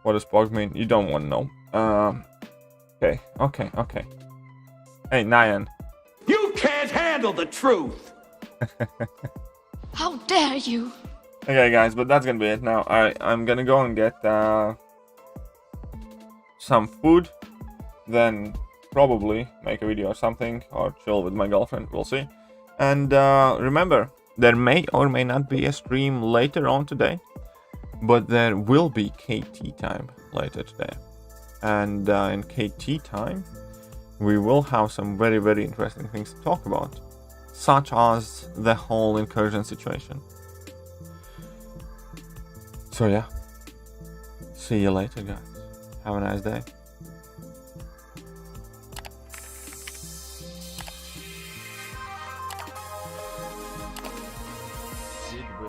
What does bug mean? You don't want to know. Okay. Hey, Nyan. You can't handle the truth! How dare you? Okay, guys, but that's gonna be it now. I'm gonna go and get some food, then probably make a video or something, or chill with my girlfriend. We'll see. And remember, there may or may not be a stream later on today, but there will be KT time later today. And in KT time, we will have some very, very interesting things to talk about, such as the whole incursion situation. So yeah, see you later, guys. Have a nice day.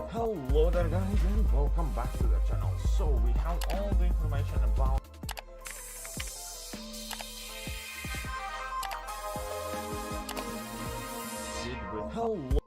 Hello there, guys, and welcome back to the channel. So we have all the information about hello.